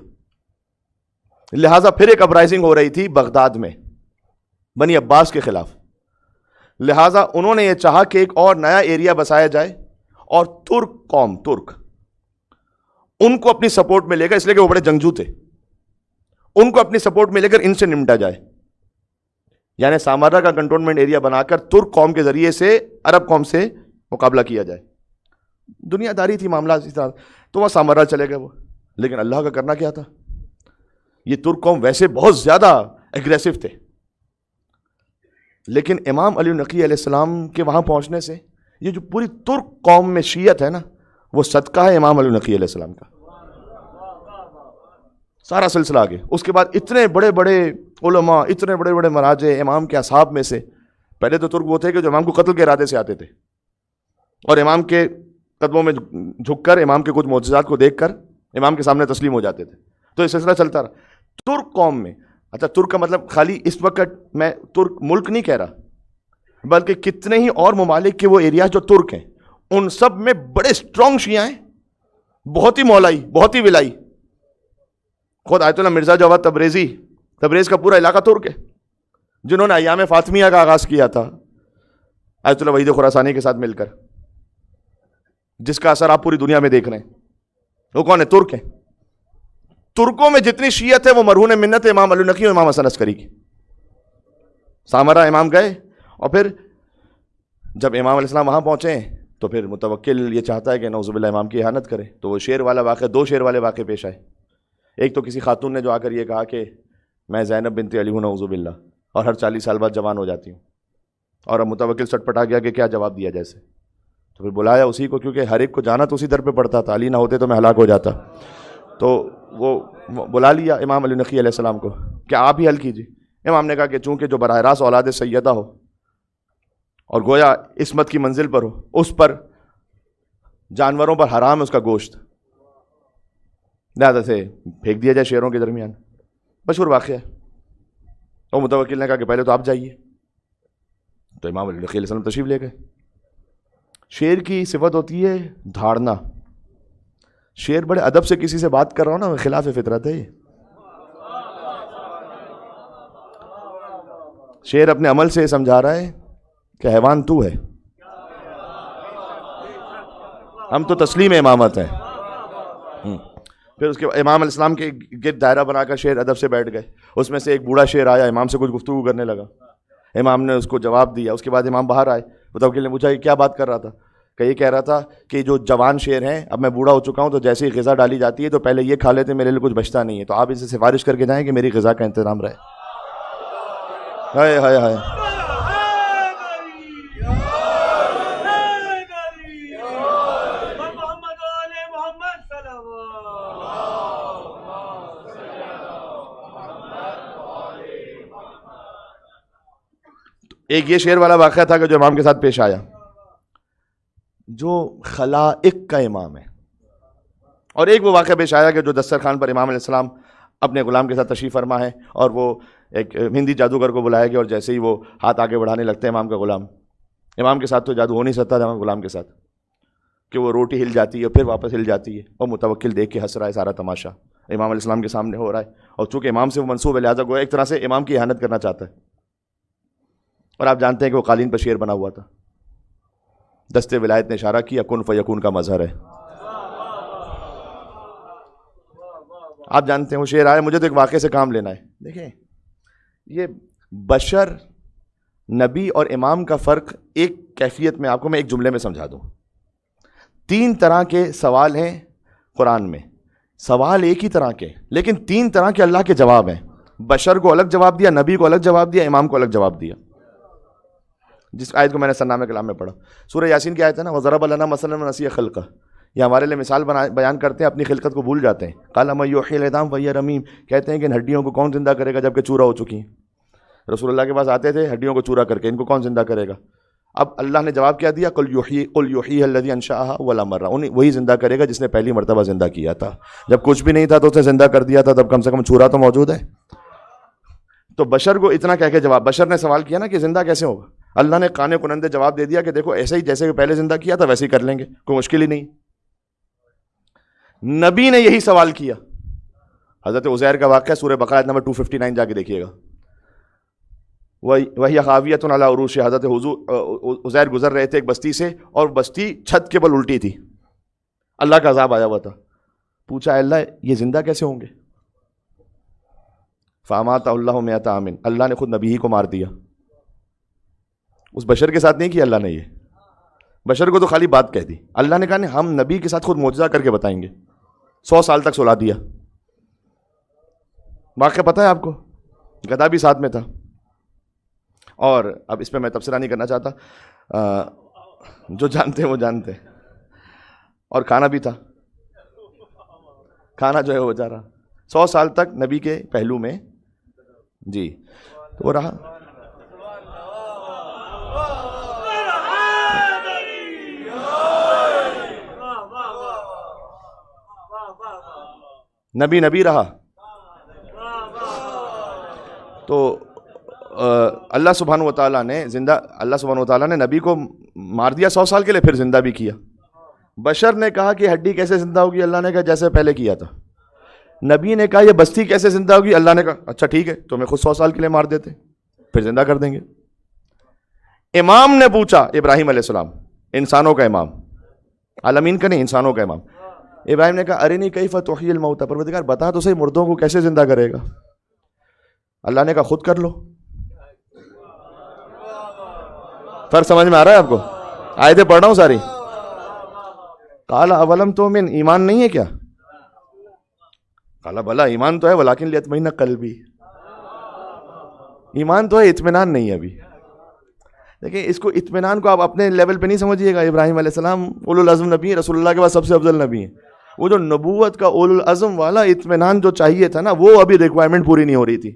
لہٰذا پھر ایک اپرائزنگ ہو رہی تھی بغداد میں بنی عباس کے خلاف، لہٰذا انہوں نے یہ چاہا کہ ایک اور نیا ایریا بسایا جائے، اور ترک قوم، ترک ان کو اپنی سپورٹ میں لے کر، اس لیے کہ وہ بڑے جنگجو تھے، ان کو اپنی سپورٹ میں لے کر ان سے نمٹا جائے. یعنی سامرہ کا کنٹونمنٹ ایریا بنا کر ترک قوم کے ذریعے سے عرب قوم سے مقابلہ کیا جائے. دنیا داری تھی، معاملہ اسی طرح، تو وہ سامرہ چلے گئے وہ. لیکن اللہ کا کرنا کیا تھا، یہ ترک قوم ویسے بہت زیادہ ایگریسو تھے، لیکن امام علی نقی علیہ السلام کے وہاں پہنچنے سے یہ جو پوری ترک قوم میں شیعت ہے نا، وہ صدقہ ہے امام علی نقی علیہ السلام کا. سارا سلسلہ آگے. اس کے بعد اتنے بڑے بڑے علماء، اتنے بڑے بڑے مراجع امام کے اصحاب میں سے، پہلے تو ترک وہ تھے کہ جو امام کو قتل کے ارادے سے آتے تھے، اور امام کے قدموں میں جھک کر امام کے کچھ معجزات کو دیکھ کر امام کے سامنے تسلیم ہو جاتے تھے. تو یہ سلسلہ چلتا رہا ترک قوم میں. اچھا، ترک کا مطلب خالی اس وقت میں ترک ملک نہیں کہہ رہا، بلکہ کتنے ہی اور ممالک کے وہ ایریا جو ترک ہیں، ان سب میں بڑے اسٹرانگ شیعہ ہیں، بہت ہی مولائی، بہت ہی ولائی. خود آیت اللہ مرزا جواد تبریز کا پورا علاقہ ترک ہے، جنہوں نے ایام فاطمیہ کا آغاز کیا تھا آیت اللہ وحید خراسانی کے ساتھ مل کر، جس کا اثر آپ پوری دنیا میں دیکھ رہے ہیں. وہ کون ہے؟ ترک ہیں. ترکوں میں جتنی شیعت ہے وہ مرہون منت امام علی نقی اور امام حسن عسکری کی. سامرا امام گئے اور پھر جب امام علیہ السلام وہاں پہنچے تو پھر متوکل یہ چاہتا ہے کہ نعوذ باللہ امام کی اہانت کرے, تو وہ شعر والا واقعہ, 2 شعر والے واقعے پیش آئے. ایک تو کسی خاتون نے جو آ کر یہ کہا کہ میں زینب بنت علی ہوں نعوذ باللہ, اور ہر 40 سال بعد جوان ہو جاتی ہوں, اور اب متوکل سٹ پٹا گیا کہ کیا جواب دیا جیسے. تو پھر بلایا اسی کو, کیونکہ ہر ایک کو جانا تو اسی در پہ پڑتا تھا, علی نہ ہوتے تو میں ہلاک ہو جاتا. تو وہ بلا لیا امام علی نقی علیہ السلام کو کہ آپ ہی حل کیجیے. امام نے کہا کہ چونکہ جو براہ راست اولاد سیدہ ہو اور گویا عصمت کی منزل پر ہو, اس پر جانوروں پر حرام ہے اس کا گوشت, لہذا سے پھینک دیا جائے شیروں کے درمیان. مشہور واقعہ ہے. اور متوکل نے کہا کہ پہلے تو آپ جائیے. تو امام علیہ السلام تشریف لے گئے. شیر کی صفت ہوتی ہے دھاڑنا. شیر بڑے ادب سے کسی سے بات کر رہا ہوں نا, خلاف فطرت ہے یہ. شیر اپنے عمل سے سمجھا رہا ہے کہ حیوان تو ہے, ہم تو تسلیم امامت ہیں. پھر اس کے امام علیہ السلام کے گرد دائرہ بنا کر شیر ادب سے بیٹھ گئے. اس میں سے ایک بوڑھا شیر آیا, امام سے کچھ گفتگو کرنے لگا. امام نے اس کو جواب دیا. اس کے بعد امام باہر آئے. متوکل نے پوچھا کہ کیا بات کر رہا تھا؟ کہ یہ کہہ رہا تھا کہ جو جوان شیر ہیں, اب میں بوڑھا ہو چکا ہوں, تو جیسے ہی غذا ڈالی جاتی ہے تو پہلے یہ کھا لیتے, میرے لیے کچھ بچتا نہیں ہے, تو آپ اسے سفارش کر کے جائیں کہ میری غذا کا انتظام رہے. ہائے ہائے ہائے. ایک یہ شعر والا واقعہ تھا کہ جو امام کے ساتھ پیش آیا, جو خلائق کا امام ہے. اور ایک وہ واقعہ پیش آیا کہ جو دسترخوان پر امام علیہ السلام اپنے غلام کے ساتھ تشریف فرما ہے, اور وہ ایک ہندی جادوگر کو بلایا گیا, اور جیسے ہی وہ ہاتھ آگے بڑھانے لگتے ہیں امام کا غلام, امام کے ساتھ تو جادو ہو نہیں سکتا تھا غلام کے ساتھ, کہ وہ روٹی ہل جاتی ہے پھر واپس ہل جاتی ہے, اور متوکل دیکھ کے ہنس رہا ہے. سارا تماشا امام علیہ السلام کے سامنے ہو رہا ہے, اور چونکہ امام سے وہ منسوب ہے لہٰذا گویا ایک طرح سے امام کی اہانت کرنا چاہتا ہے. اور آپ جانتے ہیں کہ وہ قالین پر شعر بنا ہوا تھا. دستے ولایت نے اشارہ کیا, کن فیکون کا مظہر ہے. آپ جانتے ہیں وہ شعر آیا. مجھے تو ایک واقعے سے کام لینا ہے. دیکھیں, یہ بشر, نبی اور امام کا فرق ایک کیفیت میں آپ کو میں ایک جملے میں سمجھا دوں. 3 طرح کے سوال ہیں قرآن میں. سوال ایک ہی طرح کے, لیکن 3 طرح کے اللہ کے جواب ہیں. بشر کو الگ جواب دیا, نبی کو الگ جواب دیا, امام کو الگ جواب دیا. جس آیت کو میں نے سرنامہ کلام میں پڑھا, سورہ یاسین کی آیت ہے نا, وَضَرَبَ لَنَا مَثَلًا وَنَسِیَ خَلْقَهُ. یہ ہمارے لیے مثال بیان کرتے ہیں, اپنی خلقت کو بھول جاتے ہیں. قَالَ مَن يُحْيِي الْعِظَامَ وَهِيَ رَمِيمٌ. کہتے ہیں کہ ان ہڈیوں کو کون زندہ کرے گا جبکہ چورا ہو چکی ہیں. رسول اللہ کے پاس آتے تھے ہڈیوں کو چورا کر کے, ان کو کون زندہ کرے گا؟ اب اللہ نے جواب کیا دیا, قُلْ يُحْيِيهَا الَّذِي أَنشَأَهَا أَوَّلَ مَرَّةٍ. وہی زندہ کرے گا جس نے پہلی مرتبہ زندہ کیا تھا. جب کچھ بھی نہیں تھا تو اسے زندہ کر دیا تھا, تب کم سے کم چورا تو موجود ہے. تو بشر کو اتنا کہہ کے جواب, بشر نے سوال کیا نا کہ زندہ کیسے ہوگا, اللہ نے کانے کنندے جواب دے دیا کہ دیکھو ایسے ہی جیسے پہلے زندہ کیا تھا ویسے ہی کر لیں گے, کوئی مشکل ہی نہیں. نبی نے یہی سوال کیا. حضرت عزیر کا واقعہ سورہ بقرہ آیت نمبر 259 جا کے دیکھیے گا. وہی خاویۃ علی عروش. حضرت عزیر گزر رہے تھے ایک بستی سے, اور بستی چھت کے بل الٹی تھی, اللہ کا عذاب آیا ہوا تھا. پوچھا اللہ یہ زندہ کیسے ہوں گے؟ فامات اللہ مئۃ عام. اللہ نے خود نبی ہی کو مار دیا. اس بشر کے ساتھ نہیں کیا اللہ نے, یہ بشر کو تو خالی بات کہہ دی. اللہ نے کہا نہیں, ہم نبی کے ساتھ خود معجزہ کر کے بتائیں گے. 100 سال تک سلا دیا. واقعہ پتہ ہے آپ کو, گدھا بھی ساتھ میں تھا. اور اب اس پہ میں تبصرہ نہیں کرنا چاہتا, جو جانتے ہیں وہ جانتے ہیں. اور کھانا بھی تھا, کھانا جو ہے وہ جا رہا 100 سال تک نبی کے پہلو میں. جی تو وہ رہا. نبی رہا. تو اللہ سبحانہ و تعالیٰ نے نبی کو مار دیا 100 سال کے لیے, پھر زندہ بھی کیا. بشر نے کہا کہ ہڈی کیسے زندہ ہوگی, اللہ نے کہا جیسے پہلے کیا تھا. نبی نے کہا یہ بستی کیسے زندہ ہوگی, اللہ نے کہا اچھا ٹھیک ہے تمہیں خود 100 سال کے لیے مار دیتے پھر زندہ کر دیں گے. امام نے پوچھا, ابراہیم علیہ السلام, انسانوں کا امام, عالمین کا نہیں, انسانوں کا امام. ابراہیم نے کہا ارنی کیف تحیی الموتی، پروردگار بتا تو صحیح مردوں کو کیسے زندہ کرے گا؟ اللہ نے کہا خود کر لو۔ فرق سمجھ میں آ رہا ہے آپ کو؟ آیتیں پڑھ رہا ہوں ساری۔ قال اولم تؤمن، ایمان نہیں ہے کیا؟ قال بلا، ایمان تو ہے، ولکن لیطمئن قلبی، ایمان تو ہے، اطمینان نہیں ہے ابھی۔ دیکھیں اس کو، اطمینان کو آپ اپنے لیول پہ نہیں سمجھیے گا۔ ابراہیم علیہ السلام اولو العزم نبی ہیں، رسول اللہ کے بعد سب سے افضل نبی ہیں۔ وہ جو نبوت کا اولو العزم والا اطمینان جو چاہیے تھا نا، وہ ابھی ریکوائرمنٹ پوری نہیں ہو رہی تھی۔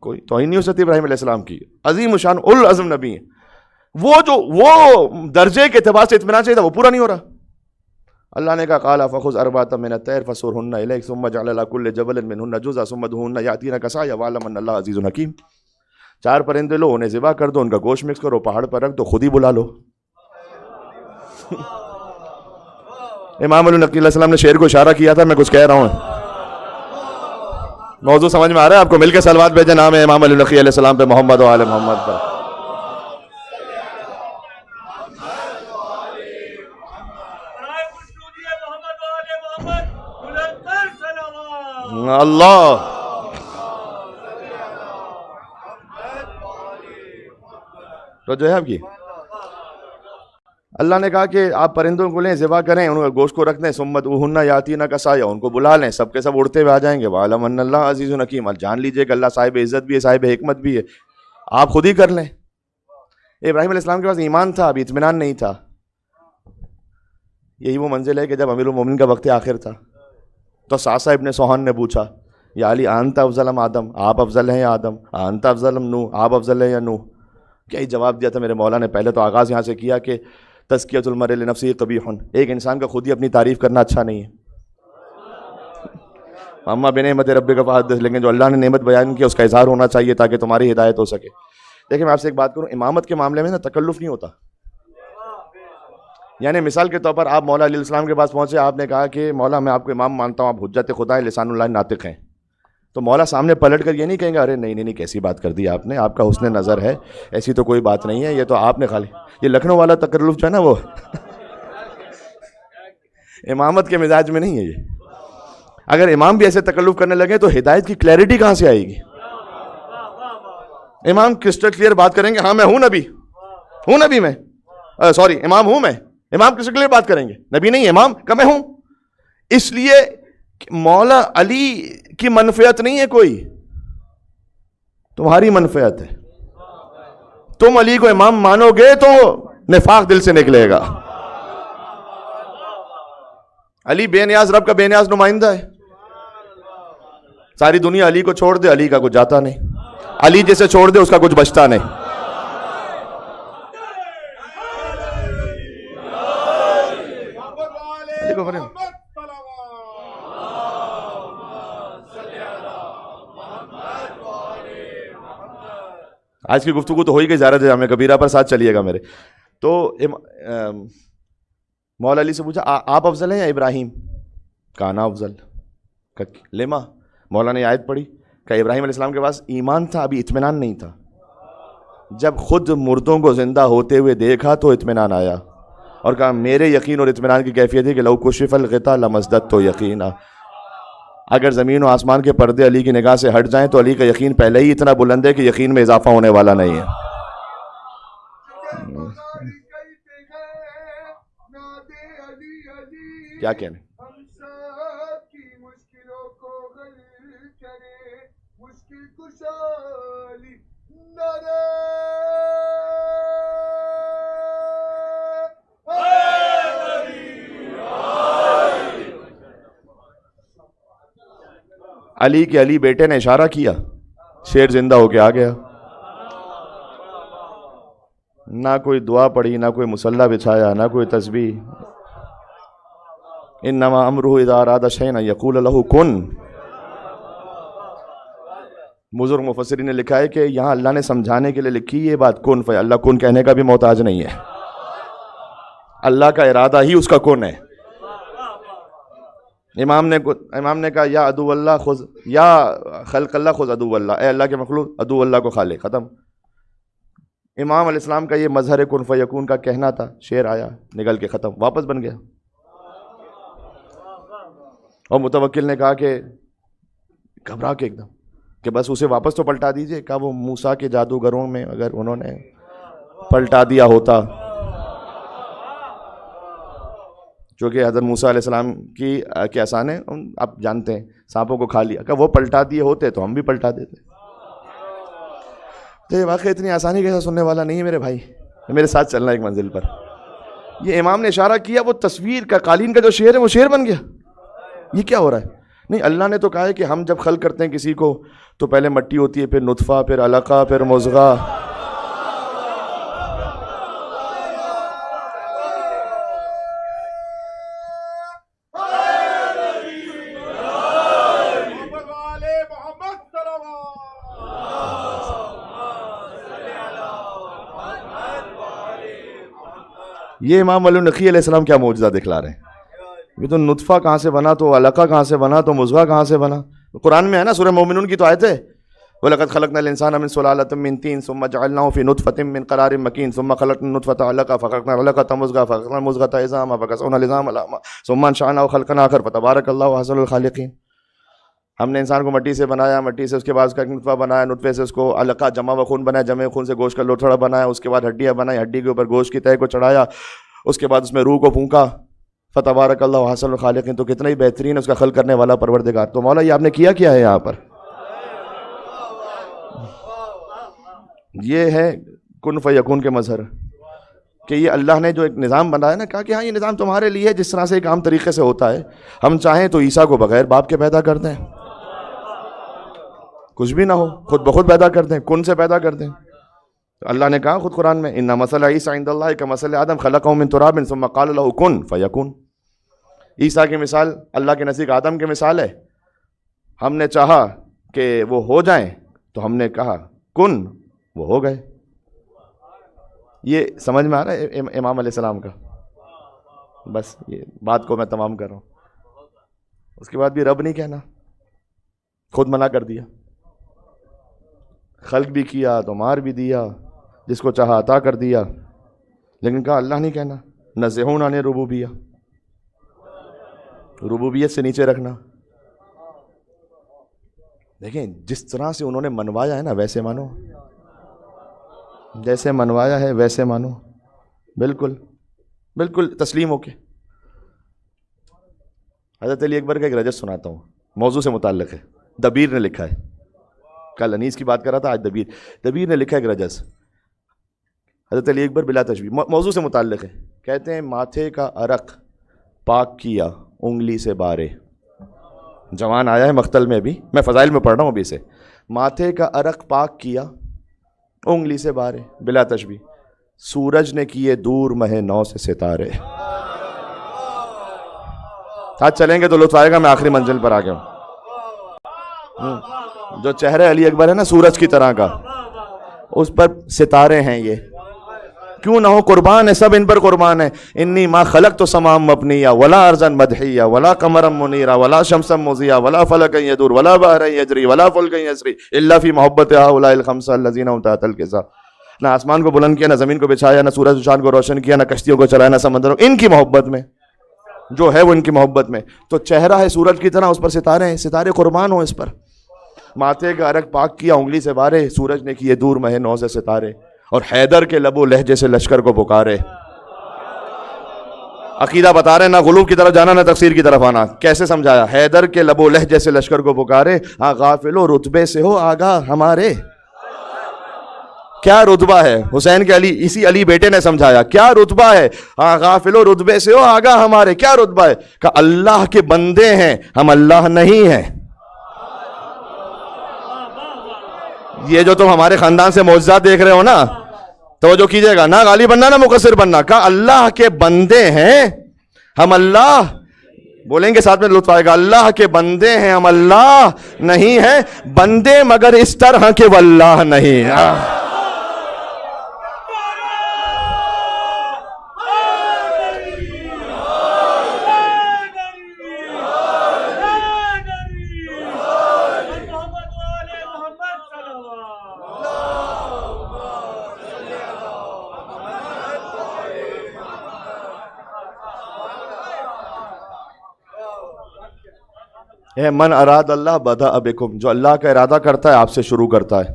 کوئی توہین نہیں ہو سکتی ابراہیم علیہ السلام کی، عظیم الشان اولو العزم نبی ہیں۔ وہ درجے کے اعتبار سے اطمینان چاہیے تھا، وہ پورا نہیں ہو رہا۔ اللہ نے کہا قال فخذ اربعۃ من الطیر فصرهن الیک ثم اجعل على كل جبل منهن جزءا ثم ادعهن یاتینک سعیا واعلم ان اللہ عزیز حکیم۔ 4 پرندے لو، انہیں ذبح کر دو، ان کا گوشت مکس کرو، پہاڑ پر رکھ دو، خود ہی بلا لو۔ امام علی نقی علیہ السلام نے شعر کو اشارہ کیا تھا، میں کچھ کہہ رہا ہوں۔ موضوع سمجھ میں آ رہا ہے آپ کو؟ مل کے صلوات بھیجیں نام ہے امام علی نقی علیہ السلام پہ، محمد و آل محمد پر۔ اللہ تو جو ہے آپ کی، اللہ نے کہا کہ آپ پرندوں کو لیں، ذبح کریں، ان کا گوشت کو رکھ دیں، سمت اوہن یاتینک سعیا، ان کو بلا لیں، سب کے سب اڑتے ہوئے آ جائیں گے۔ وعلم ان اللہ عزیز حکیم، جان لیجئے کہ اللہ صاحب عزت بھی ہے، صاحب حکمت بھی ہے، آپ خود ہی کر لیں۔ ابراہیم علیہ السلام کے پاس ایمان تھا، ابھی اطمینان نہیں تھا۔ یہی وہ منزل ہے کہ جب امیر المومنین کا وقت آخر تھا تو ساسا ابن سوہان نے پوچھا یا علی انت افضل ام آدم، آپ افضل ہیں یا آدم؟ انت افضل ام نوح، آپ افضل ہیں یا نوح؟ کیا ہی جواب دیا تھا میرے مولا نے۔ پہلے تو آغاز یہاں سے کیا کہ تزکیۃ المرء لنفسہ قبیح، ایک انسان کا خود ہی اپنی تعریف کرنا اچھا نہیں ہے۔ اما بنعمت ربک فحدث، لیکن جو اللہ نے نعمت بیان کی اس کا اظہار ہونا چاہیے تاکہ تمہاری ہدایت ہو سکے۔ دیکھیں میں آپ سے ایک بات کروں، امامت کے معاملے میں نا تکلف نہیں ہوتا۔ یعنی مثال کے طور پر آپ مولا علیہ السلام کے پاس پہنچے، آپ نے کہا کہ مولا میں آپ کو امام مانتا ہوں، آپ حجت خدا ہیں، لسان اللہ ناطق ہیں، تو مولا سامنے پلٹ کر یہ نہیں کہیں گے ارے نہیں کیسی بات کر دی آپ نے، آپ کا حسن نظر ہے، ایسی تو کوئی بات نہیں ہے، یہ تو آپ نے خالی، یہ لکھنؤ والا تکلف جو ہے نا وہ امامت کے مزاج میں نہیں ہے یہ۔ اگر امام بھی ایسے تکلف کرنے لگے تو ہدایت کی کلیئرٹی کہاں سے آئے گی؟ امام کرسٹل کلیئر بات کریں گے، ہاں میں ہوں نبی میں سوری امام ہوں میں، امام کرسٹل کلیئر بات کریں گے، نبی نہیں امام کا میں ہوں۔ اس لیے مولا علی کی منفعت نہیں ہے کوئی، تمہاری منفعت ہے۔ تم علی کو امام مانو گے تو نفاق دل سے نکلے گا۔ علی بے نیاز، رب کا بے نیاز نمائندہ ہے۔ ساری دنیا علی کو چھوڑ دے، علی کا کچھ جاتا نہیں، علی جسے چھوڑ دے اس کا کچھ بچتا نہیں۔ آج کی گفتگو تو ہو ہی گئی زیارت جامع کبیرہ پر، ساتھ چلیے گا میرے۔ تو مولا علی سے پوچھا آپ افضل ہیں یا ابراہیم؟ کانا افضل، لما؟ مولا نے آیت پڑھی کہ ابراہیم علیہ السلام کے پاس ایمان تھا، ابھی اطمینان نہیں تھا۔ جب خود مردوں کو زندہ ہوتے ہوئے دیکھا تو اطمینان آیا، اور کہا میرے یقین اور اطمینان کی کیفیت ہے کہ لو کشف الغطاء لمزددت یقینا، اگر زمین و آسمان کے پردے علی کی نگاہ سے ہٹ جائیں تو علی کا یقین پہلے ہی اتنا بلند ہے کہ یقین میں اضافہ ہونے والا نہیں ہے۔ کیا کہنے؟ علی کے علی بیٹے نے اشارہ کیا، شیر زندہ ہو کے آ گیا، نہ کوئی دعا پڑھی، نہ کوئی مصلی بچھایا، نہ کوئی تسبیح۔ انما امرہ اذا اراد شیئا ان یقول لہ کن۔ بزرگ مفسرین نے لکھا ہے کہ یہاں اللہ نے سمجھانے کے لیے لکھی یہ بات کن فی، اللہ کن کہنے کا بھی محتاج نہیں ہے، اللہ کا ارادہ ہی اس کا کن ہے۔ امام نے کہا یا عدو اللہ خذ، یا خلق اللہ خذ عدو اللہ، اے اللہ کے مخلوق عدو اللہ کو کھا لے، ختم۔ امام علیہ السلام کا یہ مظہر کن فیکون کا کہنا تھا، شعر آیا نگل کے ختم، واپس بن گیا۔ اور متوکل نے کہا کہ گھبرا کے ایک دم کہ بس اسے واپس تو پلٹا دیجئے. کہا وہ موسیٰ کے جادوگروں میں اگر انہوں نے پلٹا دیا ہوتا، چونکہ حضرت موسیٰ علیہ السلام کی کے آسان ہے، آپ جانتے ہیں سانپوں کو کھا لیا، کہ وہ پلٹا دیے ہوتے تو ہم بھی پلٹا دیتے. تو یہ واقعہ اتنی آسانی کے ساتھ سننے والا نہیں ہے میرے بھائی، میرے ساتھ چلنا ایک منزل پر. یہ امام نے اشارہ کیا، وہ تصویر کا قالین کا جو شعر ہے وہ شعر بن گیا. یہ کیا ہو رہا ہے؟ نہیں، اللہ نے تو کہا ہے کہ ہم جب خلق کرتے ہیں کسی کو تو پہلے مٹی ہوتی ہے، پھر نطفہ، پھر علقہ، پھر مضغہ. یہ امام علی نقی علیہ السلام کیا معجزہ دکھلا رہے ہیں. یہ تو نطفہ کہاں سے بنا، تو علقہ کہاں سے بنا، تو مضغہ کہاں سے بنا. قرآن میں ہے نا، سورہ مومنون کی تو آیت ہے، وَلَقَدْ خَلَقْنَا الْإِنسَانَ مِنْ سُلَالَةٍ مِنْ طِينٍ ثُمَّ جَعَلْنَاهُ فِي نُطْفَةٍ مِنْ قَرَارٍ مَكِينٍ ثُمَّ خَلَقْنَا النُّطْفَةَ عَلَقَةً فَخَلَقْنَا الْعَلَقَةَ مُضْغَةً فَخَلَقْنَا الْمُضْغَةَ عِظَامًا فَكَسَوْنَا الْعِظَامَ لَحْمًا ثُمَّ أَنشَأْنَاهُ خَلْقًا آخَرَ فَتَبَارَكَ اللَّهُ أَحْسَنُ الْخَالِقِينَ. ہم نے انسان کو مٹی سے بنایا، مٹی سے اس کے بعد اس کا نطفہ بنایا، نطفے سے اس کو علقہ جمع و خون بنایا، جمع خون سے گوشت کا لوتھڑا بنایا، اس کے بعد ہڈیاں بنائی، ہڈی کے اوپر گوشت کی تہہ کو چڑھایا، اس کے بعد اس میں روح کو پھونکا. فتبارک اللہ احسن الخالقین. تو کتنا ہی بہترین ہے اس کا خلق کرنے والا پروردگار. تو مولا یہ آپ نے کیا ہے یہاں پر؟ یہ ہے کن فیکون کے مظہر، کہ یہ اللہ نے جو ایک نظام بنایا نا، کہا کہ ہاں یہ نظام تمہارے لیے ہے، جس طرح سے ایک عام طریقے سے ہوتا ہے. ہم چاہیں تو عیسیٰ کو بغیر باپ کے پیدا کر دیں، کچھ بھی نہ ہو، خود بخود پیدا کر دیں، کن سے پیدا کر دیں. اللہ نے کہا خود قرآن میں، ان مثل عیسیٰ عند اللہ کمثل آدم خلقہ من تراب ثم قال له کن فیکون. عیسیٰ کی مثال اللہ کے نزدیک آدم کی مثال ہے. ہم نے چاہا کہ وہ ہو جائیں تو ہم نے کہا کن، وہ ہو گئے. یہ سمجھ میں آ رہا ہے امام علیہ السلام کا؟ بس یہ بات کو میں تمام کر رہا ہوں. اس کے بعد بھی رب نہیں کہنا، خود منع کر دیا. خلق بھی کیا تو مار بھی دیا، جس کو چاہا عطا کر دیا، لیکن کہا اللہ نہیں کہنا. نزہون عن ربوبیہ، ربوبیت سے نیچے رکھنا. دیکھیں جس طرح سے انہوں نے منوایا ہے نا، ویسے مانو، جیسے منوایا ہے ویسے مانو، بالکل بالکل تسلیم ہو کے. حضرت علی اکبر کا ایک رجس سناتا ہوں، موضوع سے متعلق ہے. دبیر نے لکھا ہے، کل انیس کی بات کر رہا تھا، آج دبیر نے لکھا ہے ایک رجس. حضرت علی اکبر بلا تشبیہ، موضوع سے متعلق ہے. کہتے ہیں ماتھے کا عرق پاک کیا انگلی سے بارے. جوان آیا ہے مختل میں، ابھی میں فضائل میں پڑھ رہا ہوں ابھی سے. ماتھے کا عرق پاک کیا انگلی سے بارے، بلا تشبیہ. سورج نے کیے دور مہ نو سے ستارے. آج چلیں گے تو لطف آئے گا. میں آخری منزل پر آ گیا ہوں. جو چہرہ علی اکبر ہے نا سورج کی طرح کا، اس پر ستارے ہیں. یہ کیوں نہ ہو، قربان ہے، سب ان پر قربان ہے. انی ما خلق تو سمام مبنیا ولا ارزن مدحیا ولا قمرم منیرا ولا شمسم مضیا ولا فلک یدور ولا بحر یجری ولا فلک یسری الا فی محبت هؤلاء الخمسہ الذین هم تحت الکسا. نہ آسمان کو بلند کیا، نہ زمین کو بچھایا، نہ سورج و چاند کو روشن کیا، نہ کشتیوں کو چلایا، نہ سمندروں. ان کی محبت میں جو ہے وہ ان کی محبت میں. تو چہرہ ہے سورج کی طرح، اس پر ستارے ہیں، ستارے قربان ہوں اس پر. ماتھے کا عرق پاک کیا انگلی سے بارے، سورج نے کیے دور مہ نو سے ستارے، اور حیدر کے لب و لہجے سے لشکر کو پکارے. عقیدہ بتا رہے، نہ غلوب کی طرف جانا، نہ تفسیر کی طرف آنا. کیسے سمجھایا؟ حیدر کے لب و لہجے سے لشکر کو پکارے، ہاں غافل و رتبے سے ہو آگاہ ہمارے. کیا رتبہ ہے؟ حسین کے علی، اسی علی بیٹے نے سمجھایا کیا رتبہ ہے. ہاں غافل و رتبے سے ہو آگاہ ہمارے. کیا رتبہ ہے؟ کہ اللہ کے بندے ہیں ہم، اللہ نہیں ہیں. یہ جو تم ہمارے خاندان سے معجزات دیکھ رہے ہو نا، توجہ کیجئے گا، نہ غالی بننا نہ مقصر بننا. کہا اللہ کے بندے ہیں ہم، اللہ بولیں گے ساتھ میں لطف آئے گا. اللہ کے بندے ہیں ہم، اللہ نہیں ہیں. بندے مگر اس طرح کے واللہ نہیں. اے من اراد اللہ بدأ بکم، جو اللہ کا ارادہ کرتا ہے آپ سے شروع کرتا ہے.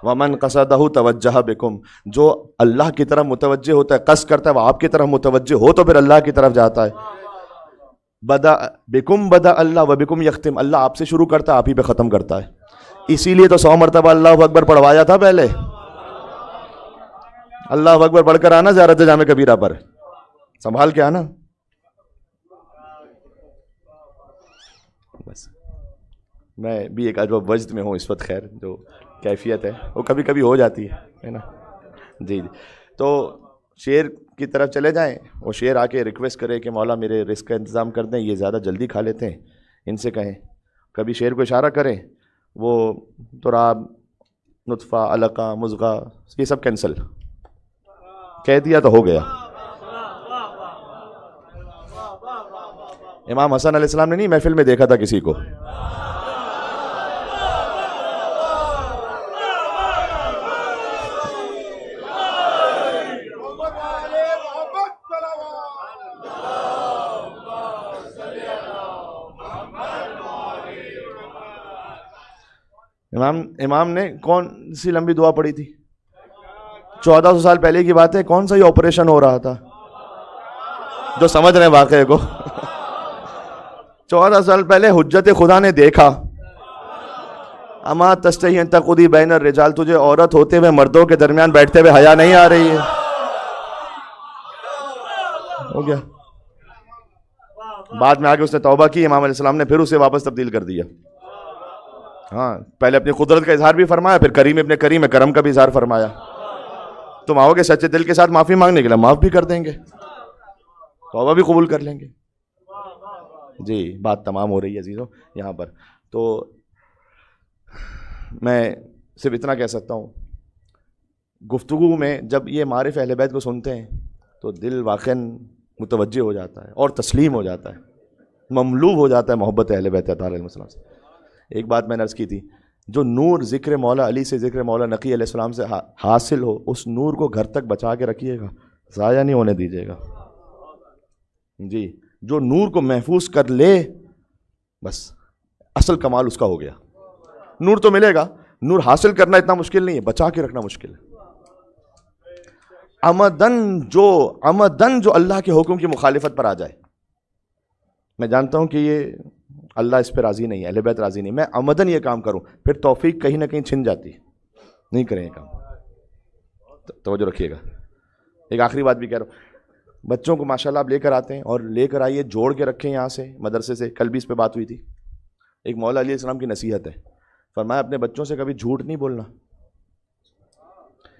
ومن قصدہ توجہ بکم، جو اللہ کی طرف متوجہ ہوتا ہے، قصد کرتا ہے وہ آپ کی طرف متوجہ ہو تو پھر اللہ کی طرف جاتا ہے. بدأ بکم بدأ اللہ و بکم یختم، اللہ آپ سے شروع کرتا ہے آپ ہی پہ ختم کرتا ہے. اسی لیے تو 100 مرتبہ اللہ اکبر پڑھوایا تھا پہلے. اللہ اکبر پڑھ کر آنا زیارت جامع کبیرہ پر، سنبھال کے آنا. بس میں بھی ایک عجب وجد میں ہوں اس وقت، خیر جو کیفیت ہے وہ کبھی کبھی ہو جاتی ہے نا. جی جی، تو شیر کی طرف چلے جائیں. وہ شیر آ کے ریکویسٹ کرے کہ مولا میرے رزق کا انتظام کر دیں، یہ زیادہ جلدی کھا لیتے ہیں، ان سے کہیں. کبھی شیر کو اشارہ کریں، وہ تراب، نطفہ، علقہ، مضغہ، یہ سب کینسل کہہ دیا تو ہو گیا. امام حسن علیہ السلام نے نہیں محفل میں دیکھا تھا کسی کو، امام نے کون سی لمبی دعا پڑھی تھی؟ 1400 سال پہلے کی بات ہے. کون سا یہ آپریشن ہو رہا تھا جو سمجھ رہے ہیں واقعے کو؟ 14 سال پہلے حجت خدا نے دیکھا، اما تستحی ان تقعدی بین الرجال، تجھے عورت ہوتے ہوئے مردوں کے درمیان بیٹھتے ہوئے حیا نہیں آ رہی ہے؟ ہو گیا. بعد میں آگے اس نے توبہ کی، امام علیہ السلام نے پھر اسے واپس تبدیل کر دیا. ہاں، پہلے اپنی قدرت کا اظہار بھی فرمایا، پھر کریم ابن کریم ہے کرم کا بھی اظہار فرمایا. تم آؤ گے سچے دل کے ساتھ معافی مانگنے کے لیے، معاف بھی کر دیں گے، توبہ بھی قبول کر لیں گے. جی، بات تمام ہو رہی ہے عزیزوں یہاں پر. تو میں صرف اتنا کہہ سکتا ہوں، گفتگو میں جب یہ معارف اہل بیت کو سنتے ہیں تو دل واقعاً متوجہ ہو جاتا ہے اور تسلیم ہو جاتا ہے، مملوء ہو جاتا ہے محبت اہل بیت اطہار علیہ السلام سے. ایک بات میں نے عرض کی تھی، جو نور ذکر مولا علی سے، ذکر مولا نقی علیہ السلام سے حاصل ہو، اس نور کو گھر تک بچا کے رکھیے گا، ضائع نہیں ہونے دیجیے گا. جی، جو نور کو محفوظ کر لے بس اصل کمال اس کا ہو گیا. نور تو ملے گا، نور حاصل کرنا اتنا مشکل نہیں ہے، بچا کے رکھنا مشکل ہے. عمدن جو اللہ کے حکم کی مخالفت پر آ جائے، میں جانتا ہوں کہ یہ اللہ اس پہ راضی نہیں ہے، اہل بیت راضی نہیں، میں عمدن یہ کام کروں، پھر توفیق کہیں نہ کہیں چھن جاتی ہے، نہیں کریں یہ کام. توجہ رکھیے گا. ایک آخری بات بھی کہہ رہا ہوں، بچوں کو ماشاءاللہ آپ لے کر آتے ہیں اور لے کر آئیے، جوڑ کے رکھیں یہاں سے مدرسے سے. کل بھی اس پہ بات ہوئی تھی. ایک مولا علیہ السلام کی نصیحت ہے، فرمایا اپنے بچوں سے کبھی جھوٹ نہیں بولنا،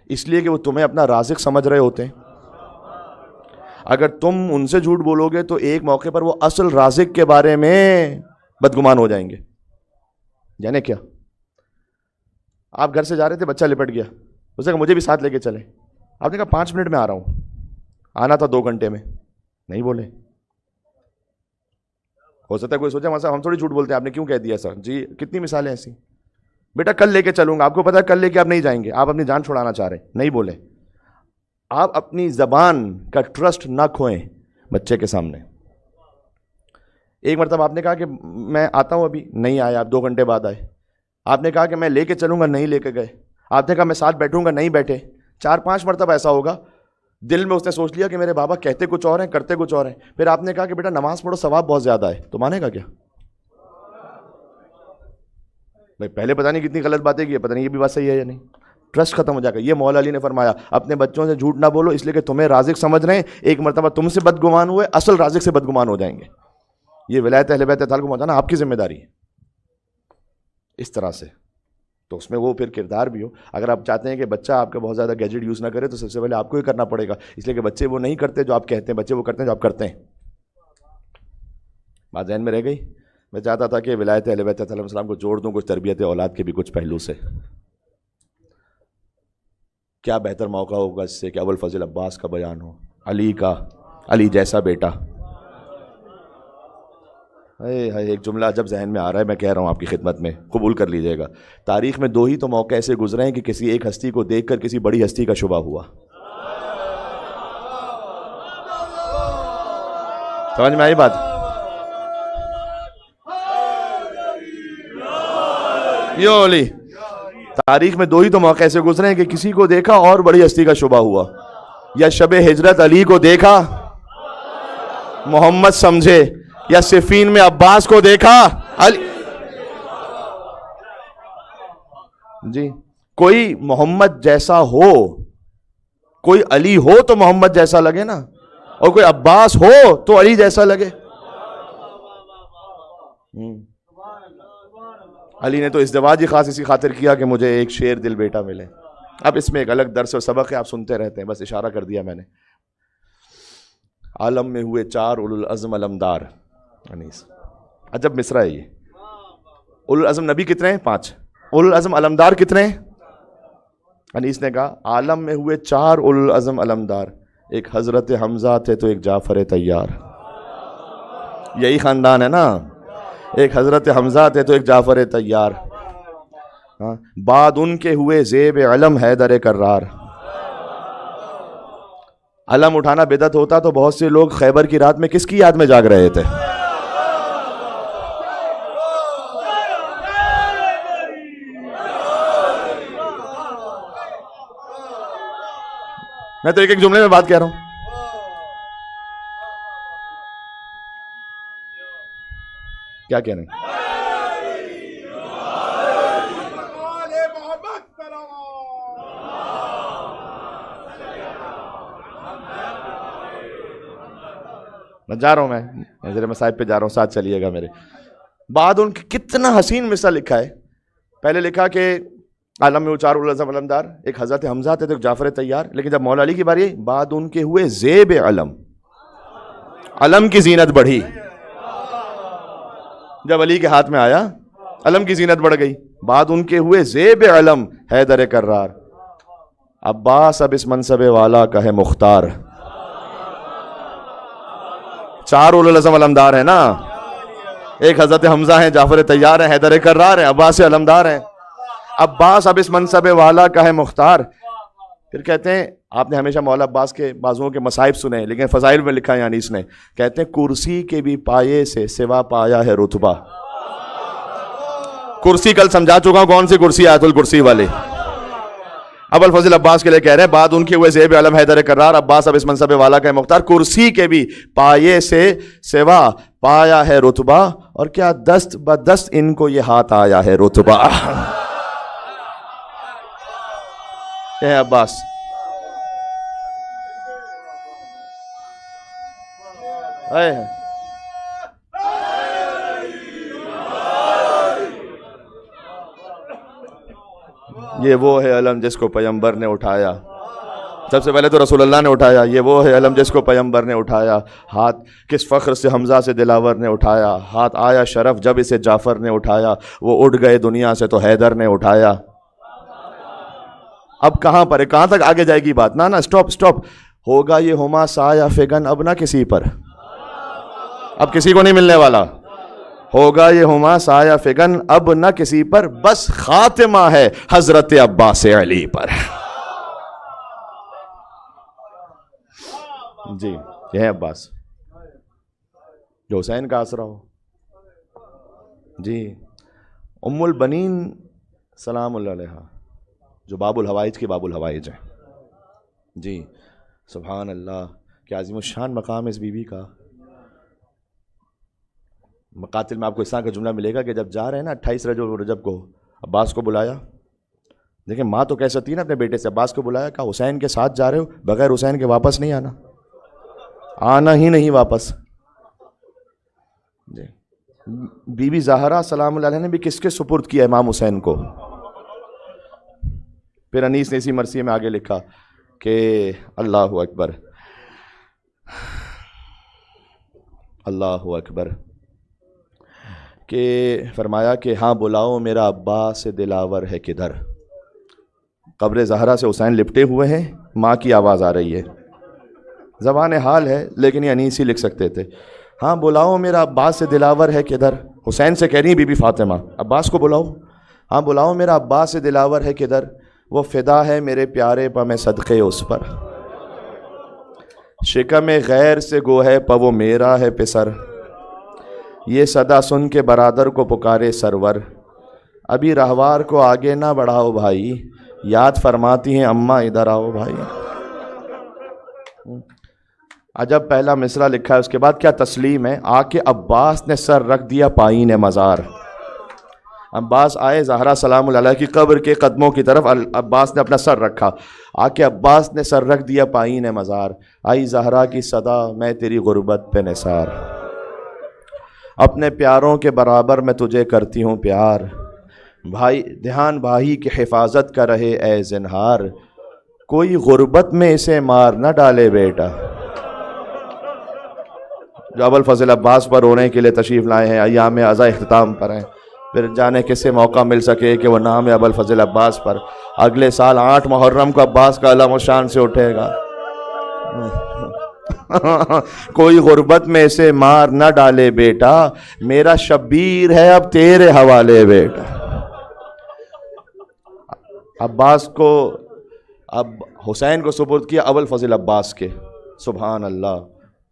اس لیے کہ وہ تمہیں اپنا رازق سمجھ رہے ہوتے ہیں. اگر تم ان سے جھوٹ بولو گے تو ایک موقع پر وہ اصل رازق کے بارے میں بدگمان ہو جائیں گے. یعنی کیا؟ آپ گھر سے جا رہے تھے، بچہ لپٹ گیا، اس نے کہا مجھے بھی ساتھ لے کے چلیں. آپ نے کہا 5 منٹ میں آ رہا ہوں، آنا تھا 2 گھنٹے میں، نہیں بولے. ہو سکتا ہے کوئی سوچا ہم تھوڑی جھوٹ بولتے ہیں، آپ نے کیوں کہہ دیا سر؟ جی کتنی مثالیں ایسی. بیٹا کل لے کے چلوں گا، آپ کو پتا ہے کل لے کے آپ نہیں جائیں گے، آپ اپنی جان چھڑانا چاہ رہے ہیں، نہیں بولے. آپ اپنی زبان کا ٹرسٹ نہ کھوئیں بچے کے سامنے. ایک مرتبہ آپ نے کہا کہ میں آتا ہوں، ابھی نہیں آیا، آپ 2 گھنٹے بعد آئے. آپ نے کہا کہ میں لے کے چلوں گا، نہیں لے کے گئے. آپ نے کہا میں ساتھ بیٹھوں گا، نہیں بیٹھے. 4-5 مرتبہ ایسا ہوگا، دل میں اس نے سوچ لیا کہ میرے بابا کہتے کچھ اور ہیں کرتے کچھ اور ہیں. پھر آپ نے کہا کہ بیٹا نماز پڑھو، ثواب بہت زیادہ ہے، تو مانے گا کیا؟ بھائی پہلے پتہ نہیں کتنی غلط باتیں کی، پتہ نہیں یہ بھی بات صحیح ہے یا نہیں. ٹرسٹ ختم ہو جائے گا. یہ مولا علی نے فرمایا اپنے بچوں سے جھوٹ نہ بولو، اس لیے کہ تمہیں رازق سمجھ رہے ہیں، ایک مرتبہ تم سے بدگمان ہوئے، اصل رازق سے بدگمان ہو جائیں گے. یہ ولایت اہل بیت اطہار کو پہنچانا آپ کی ذمہ داری ہے. اس طرح سے تو اس میں وہ پھر کردار بھی ہو. اگر آپ چاہتے ہیں کہ بچہ آپ کا بہت زیادہ گیجٹ یوز نہ کرے تو سب سے پہلے آپ کو ہی کرنا پڑے گا، اس لیے کہ بچے وہ نہیں کرتے جو آپ کہتے ہیں، بچے وہ کرتے ہیں جو آپ کرتے ہیں. بات ذہن میں رہ گئی. میں چاہتا تھا کہ ولایت اہل بیت علیہ السلام کو جوڑ دوں کچھ تربیت اولاد کے بھی کچھ پہلو سے. کیا بہتر موقع ہوگا اس سے کہ ابوالفضل عباس کا بیان ہو، علی کا، علی جیسا بیٹا. ایک جملہ جب ذہن میں آ رہا ہے، میں کہہ رہا ہوں آپ کی خدمت میں، قبول کر لیجئے گا. تاریخ میں 2 ہی تو موقع ایسے گزرے ہیں کہ کسی ایک ہستی کو دیکھ کر کسی بڑی ہستی کا شبہ ہوا. سمجھ میں آئی بات؟ یوں علی. تاریخ میں دو ہی تو موقع ایسے گزرے ہیں کہ کسی کو دیکھا اور بڑی ہستی کا شبہ ہوا. یا شب ہجرت علی کو دیکھا محمد سمجھے, یا صفین میں عباس کو دیکھا علی. جی کوئی محمد جیسا ہو, کوئی علی ہو تو محمد جیسا لگے نا, اور کوئی عباس ہو تو علی جیسا لگے. علی نے تو ازدواج ہی خاص اسی خاطر کیا کہ مجھے ایک شیر دل بیٹا ملے. اب اس میں ایک الگ درس و سبق ہے, آپ سنتے رہتے ہیں, بس اشارہ کر دیا میں نے. عالم میں ہوئے 4 اولو العزم علمدار. انیس عجب مصرع ہے یہ. اولو العزم نبی کتنے ہیں؟ 5. اولو العزم علمدار کتنے ہیں؟ انیس نے کہا عالم میں ہوئے 4 اولو العزم علمدار, ایک حضرت حمزہ تھے تو ایک جعفر طیار. یہی خاندان ہے نا, ایک حضرت حمزہ تھے تو ایک جعفر طیار. بعد ان کے ہوئے زیب علم حیدر کرار. علم اٹھانا بدعت ہوتا تو بہت سے لوگ خیبر کی رات میں کس کی یاد میں جاگ رہے تھے؟ میں تو ایک جملے میں بات کہہ رہا ہوں. کیا کہہ رہے ہیں؟ میں جا رہا ہوں, میں ذرا مصائب پہ جا رہا ہوں, ساتھ چلیے گا میرے. بعد ان کتنا حسین مصرع لکھا ہے. پہلے لکھا کہ عالم میں 4 اولو العزم علمدار, ایک حضرت حمزہ تھے تو ایک جعفر طیار. لیکن جب مولا علی کی باری, بعد ان کے ہوئے زیب علم, علم کی زینت بڑھی. جب علی کے ہاتھ میں آیا علم کی زینت بڑھ گئی. بعد ان کے ہوئے زیب علم حیدر کرار. عباس اب اس منصب والا کا ہے مختار. 4 اولو العزم علمدار ہیں نا, ایک حضرت حمزہ ہیں, جعفر طیار ہیں, حیدر کرار ہیں, عباس علمدار ہیں. عباس اب اس منصب والا کا ہے مختار. پھر کہتے ہیں, آپ نے ہمیشہ مولا عباس کے بازوؤں کے مصائب سنے ہیں, لیکن فضائل میں لکھا ہے یعنی اس نے, کہتے ہیں کرسی کے بھی پائے سے سوا پایا ہے رتبہ. کرسی کل سمجھا چکا ہوں کون سی کرسی, آیت الکرسی والی. اب الفضل عباس کے لیے کہہ رہے ہیں بعد ان کے ہوئے زیب علم حیدر کرار. عباس اب اس منصب والا کا ہے مختار. کرسی کے بھی پائے سے سوا پایا ہے رتبہ, اور کیا دست بدست ان کو یہ ہاتھ آیا ہے رتبہ. اے عباس یہ وہ ہے علم جس کو پیغمبر نے اٹھایا. سب سے پہلے تو رسول اللہ نے اٹھایا. یہ وہ ہے علم جس کو پیغمبر نے اٹھایا. ہاتھ کس فخر سے حمزہ سے دلاور نے اٹھایا. ہاتھ آیا شرف جب اسے جعفر نے اٹھایا. وہ اٹھ گئے دنیا سے تو حیدر نے اٹھایا. اب کہاں پر ہے, کہاں تک آگے جائے گی بات؟ نا سٹاپ. ہوگا یہ ہما سایہ فگن اب نہ کسی پر, اب کسی کو نہیں ملنے والا. ہوگا یہ ہما سایہ فگن اب نہ کسی پر, بس خاتمہ ہے حضرت عباس علی پر. جی یہ ہے عباس جو حسین کا آسرا ہو. جی ام البنین سلام اللہ علیہا, جو باب الحوائج کی باب الحوائج ہے. جی سبحان اللہ, کیا عظیم الشان مقام اس بی بی کا. مقاتل میں آپ کو اس طرح کا جملہ ملے گا کہ جب جا رہے ہیں نا 28 رجب کو عباس کو بلایا. دیکھیں ماں تو کہہ سکتی ہے نا اپنے بیٹے سے, عباس کو بلایا, کہا حسین کے ساتھ جا رہے ہو, بغیر حسین کے واپس نہیں آنا, آنا ہی نہیں واپس. جی بی بی زہرا سلام اللہ علیہ نے بھی کس کے سپرد کیا امام حسین کو. پھر انیس نے اسی مرثیے میں آگے لکھا کہ اللہ اکبر, اللہ اکبر, کہ فرمایا کہ ہاں بلاؤ میرا عباس دلاور ہے کدھر. قبر زہرا سے حسین لپٹے ہوئے ہیں, ماں کی آواز آ رہی ہے, زبان حال ہے لیکن یہ انیس ہی لکھ سکتے تھے. ہاں بلاؤ میرا عباس دلاور ہے کدھر. حسین سے کہہ رہی ہیں بی بی فاطمہ, عباس کو بلاؤ. ہاں بلاؤ میرا عباس دلاور ہے کدھر, وہ فدا ہے میرے پیارے پا میں صدقے اس پر. شکم غیر سے گو ہے پا وہ میرا ہے پسر, یہ صدا سن کے برادر کو پکارے سرور. ابھی رہوار کو آگے نہ بڑھاؤ بھائی، یاد فرماتی ہیں اماں ادھر آؤ بھائی۔ عجب پہلا مصرع لکھا ہے، اس کے بعد کیا تسلیم ہے، آ کے عباس نے سر رکھ دیا پائین مزار۔ عباس آئے زہرا سلام اللہ علیہ کی قبر کے قدموں کی طرف، عباس نے اپنا سر رکھا، آ کے عباس نے سر رکھ دیا پائین مزار۔ آئی زہرا کی صدا میں تیری غربت پہ نثار، اپنے پیاروں کے برابر میں تجھے کرتی ہوں پیار، بھائی دھیان بھائی کی حفاظت کا رہے اے زنہار، کوئی غربت میں اسے مار نہ ڈالے بیٹا۔ جو ابوالفضل عباس پر رونے کے لیے تشریف لائے ہیں، ایام عزا اختتام پر ہیں، پھر جانے کسے موقع مل سکے کہ وہ نام ابوالفضل عباس پر اگلے سال 8 محرم کو عباس کا علم و شان سے اٹھے گا۔ کوئی غربت میں اسے مار نہ ڈالے بیٹا، میرا شبیر ہے اب تیرے حوالے بیٹا۔ عباس کو اب حسین کو سپرد کیا ابوالفضل عباس کے، سبحان اللہ،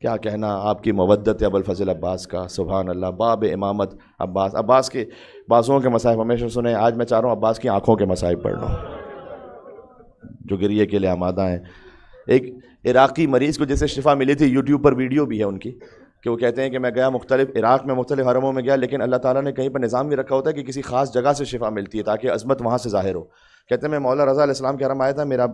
کیا کہنا آپ کی مودت ابوالفضل عباس کا، سبحان اللہ، باب امامت عباس۔ عباس کے بازوؤں کے مصائب ہمیشہ سنیں، آج میں چاہ رہا ہوں عباس کی آنکھوں کے مصائب پڑھ لوں جو گریے کے لیے آمادہ ہیں۔ ایک عراقی مریض کو جیسے شفا ملی تھی، یوٹیوب پر ویڈیو بھی ہے ان کی، کہ وہ کہتے ہیں کہ میں گیا مختلف عراق میں مختلف حرموں میں گیا، لیکن اللہ تعالیٰ نے کہیں پر نظام بھی رکھا ہوتا ہے کہ کسی خاص جگہ سے شفا ملتی ہے تاکہ عظمت وہاں سے ظاہر ہو۔ کہتے ہیں میں مولا رضا علیہ السلام کے حرم آیا تھا، میرا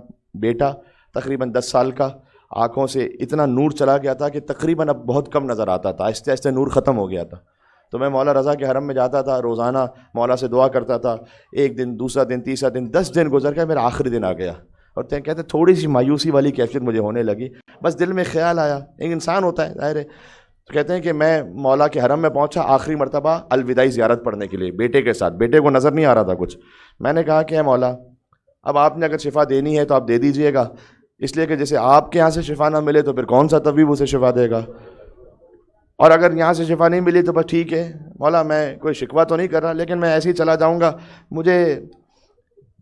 بیٹا تقریباً 10 سال کا، آنکھوں سے اتنا نور چلا گیا تھا کہ تقریباً اب بہت کم نظر آتا تھا، آہستہ آہستہ نور ختم ہو گیا تھا۔ تو میں مولا رضا کے حرم میں جاتا تھا، روزانہ مولا سے دعا کرتا تھا، ایک دن، دوسرا دن، تیسرا دن، 10 دن گزر گئے، میرا آخری دن آ گیا، اور کہتے تھوڑی سی مایوسی والی کیفیت مجھے ہونے لگی، بس دل میں خیال آیا، ایک انسان ہوتا ہے ظاہر ہے، تو کہتے ہیں کہ میں مولا کے حرم میں پہنچا آخری مرتبہ الوداعی زیارت پڑھنے کے لیے بیٹے کے ساتھ، بیٹے کو نظر نہیں آ رہا تھا کچھ۔ میں نے کہا کہ اے مولا، اب آپ نے اگر شفا دینی ہے تو آپ دے دیجئے گا، اس لیے کہ جیسے آپ کے یہاں سے شفا نہ ملے تو پھر کون سا طبیب اسے شفا دے گا، اور اگر یہاں سے شفا نہیں ملی تو بس ٹھیک ہے مولا، میں کوئی شکوہ تو نہیں کر رہا، لیکن میں ایسے ہی چلا جاؤں گا، مجھے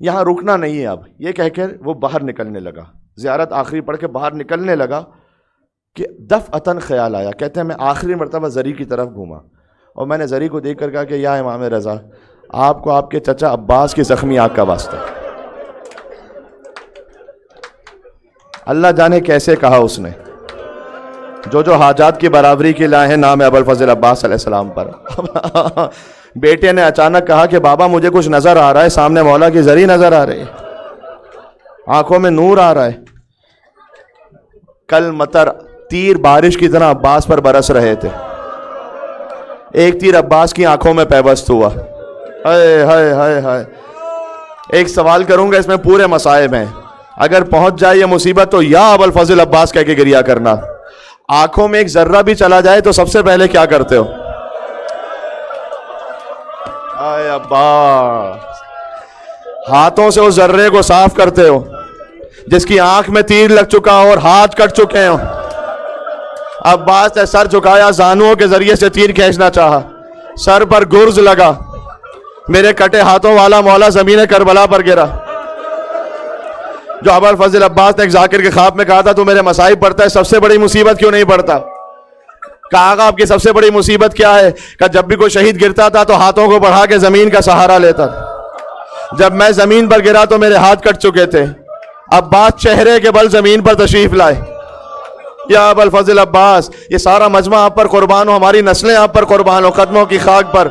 یہاں رکنا نہیں ہے اب۔ یہ کہہ کر وہ باہر نکلنے لگا، زیارت آخری پڑھ کے باہر نکلنے لگا کہ دفعتاً خیال آیا، کہتے ہیں میں آخری مرتبہ زری کی طرف گھوما اور میں نے زری کو دیکھ کر کہا کہ یا امام رضا، آپ کو آپ کے چچا عباس کی زخمی آنکھ کا واسطہ۔ اللہ جانے کیسے کہا اس نے، جو حاجات کی برابری کے لائے ہیں نام ابوالفضل عباس علیہ السلام پر۔ بیٹے نے اچانک کہا کہ بابا مجھے کچھ نظر آ رہا ہے، سامنے مولا کی زری نظر آ رہی ہے، آنکھوں میں نور آ رہا ہے۔ کل مطر تیر بارش کی طرح عباس پر برس رہے تھے، ایک تیر عباس کی آنکھوں میں پیوست ہوا۔ ہائے ہائے ہائے ہائے، ایک سوال کروں گا، اس میں پورے مصائب ہیں، اگر پہنچ جائے یہ مصیبت تو یا ابوالفضل عباس کہہ کے گریہ کرنا۔ آنکھوں میں ایک ذرہ بھی چلا جائے تو سب سے پہلے کیا کرتے ہو؟ اے عباس، ہاتھوں سے اس ذرے کو صاف کرتے ہو جس کی آنکھ میں تیر لگ چکا ہو اور ہاتھ کٹ چکے ہو۔ عباس نے سر جھکایا، زانوؤں کے ذریعے سے تیر کھینچنا چاہا، سر پر گرز لگا، میرے کٹے ہاتھوں والا مولا زمین کربلا پر گرا۔ جو ابوالفضل عباس نے ایک ذاکر کے خواب میں کہا تھا تو میرے مصائب پڑھتا ہے، سب سے بڑی مصیبت کیوں نہیں پڑھتا؟ کہا آقا آپ کی سب سے بڑی مصیبت کیا ہے؟ کہ جب بھی کوئی شہید گرتا تھا تو ہاتھوں کو بڑھا کے زمین کا سہارا لیتا تھا، جب میں زمین پر گرا تو میرے ہاتھ کٹ چکے تھے۔ عباس چہرے کے بل زمین پر تشریف لائے۔ یا ابوالفضل عباس، یہ سارا مجمع آپ پر قربان ہو، ہماری نسلیں آپ پر قربان ہو، قدموں کی خاک پر۔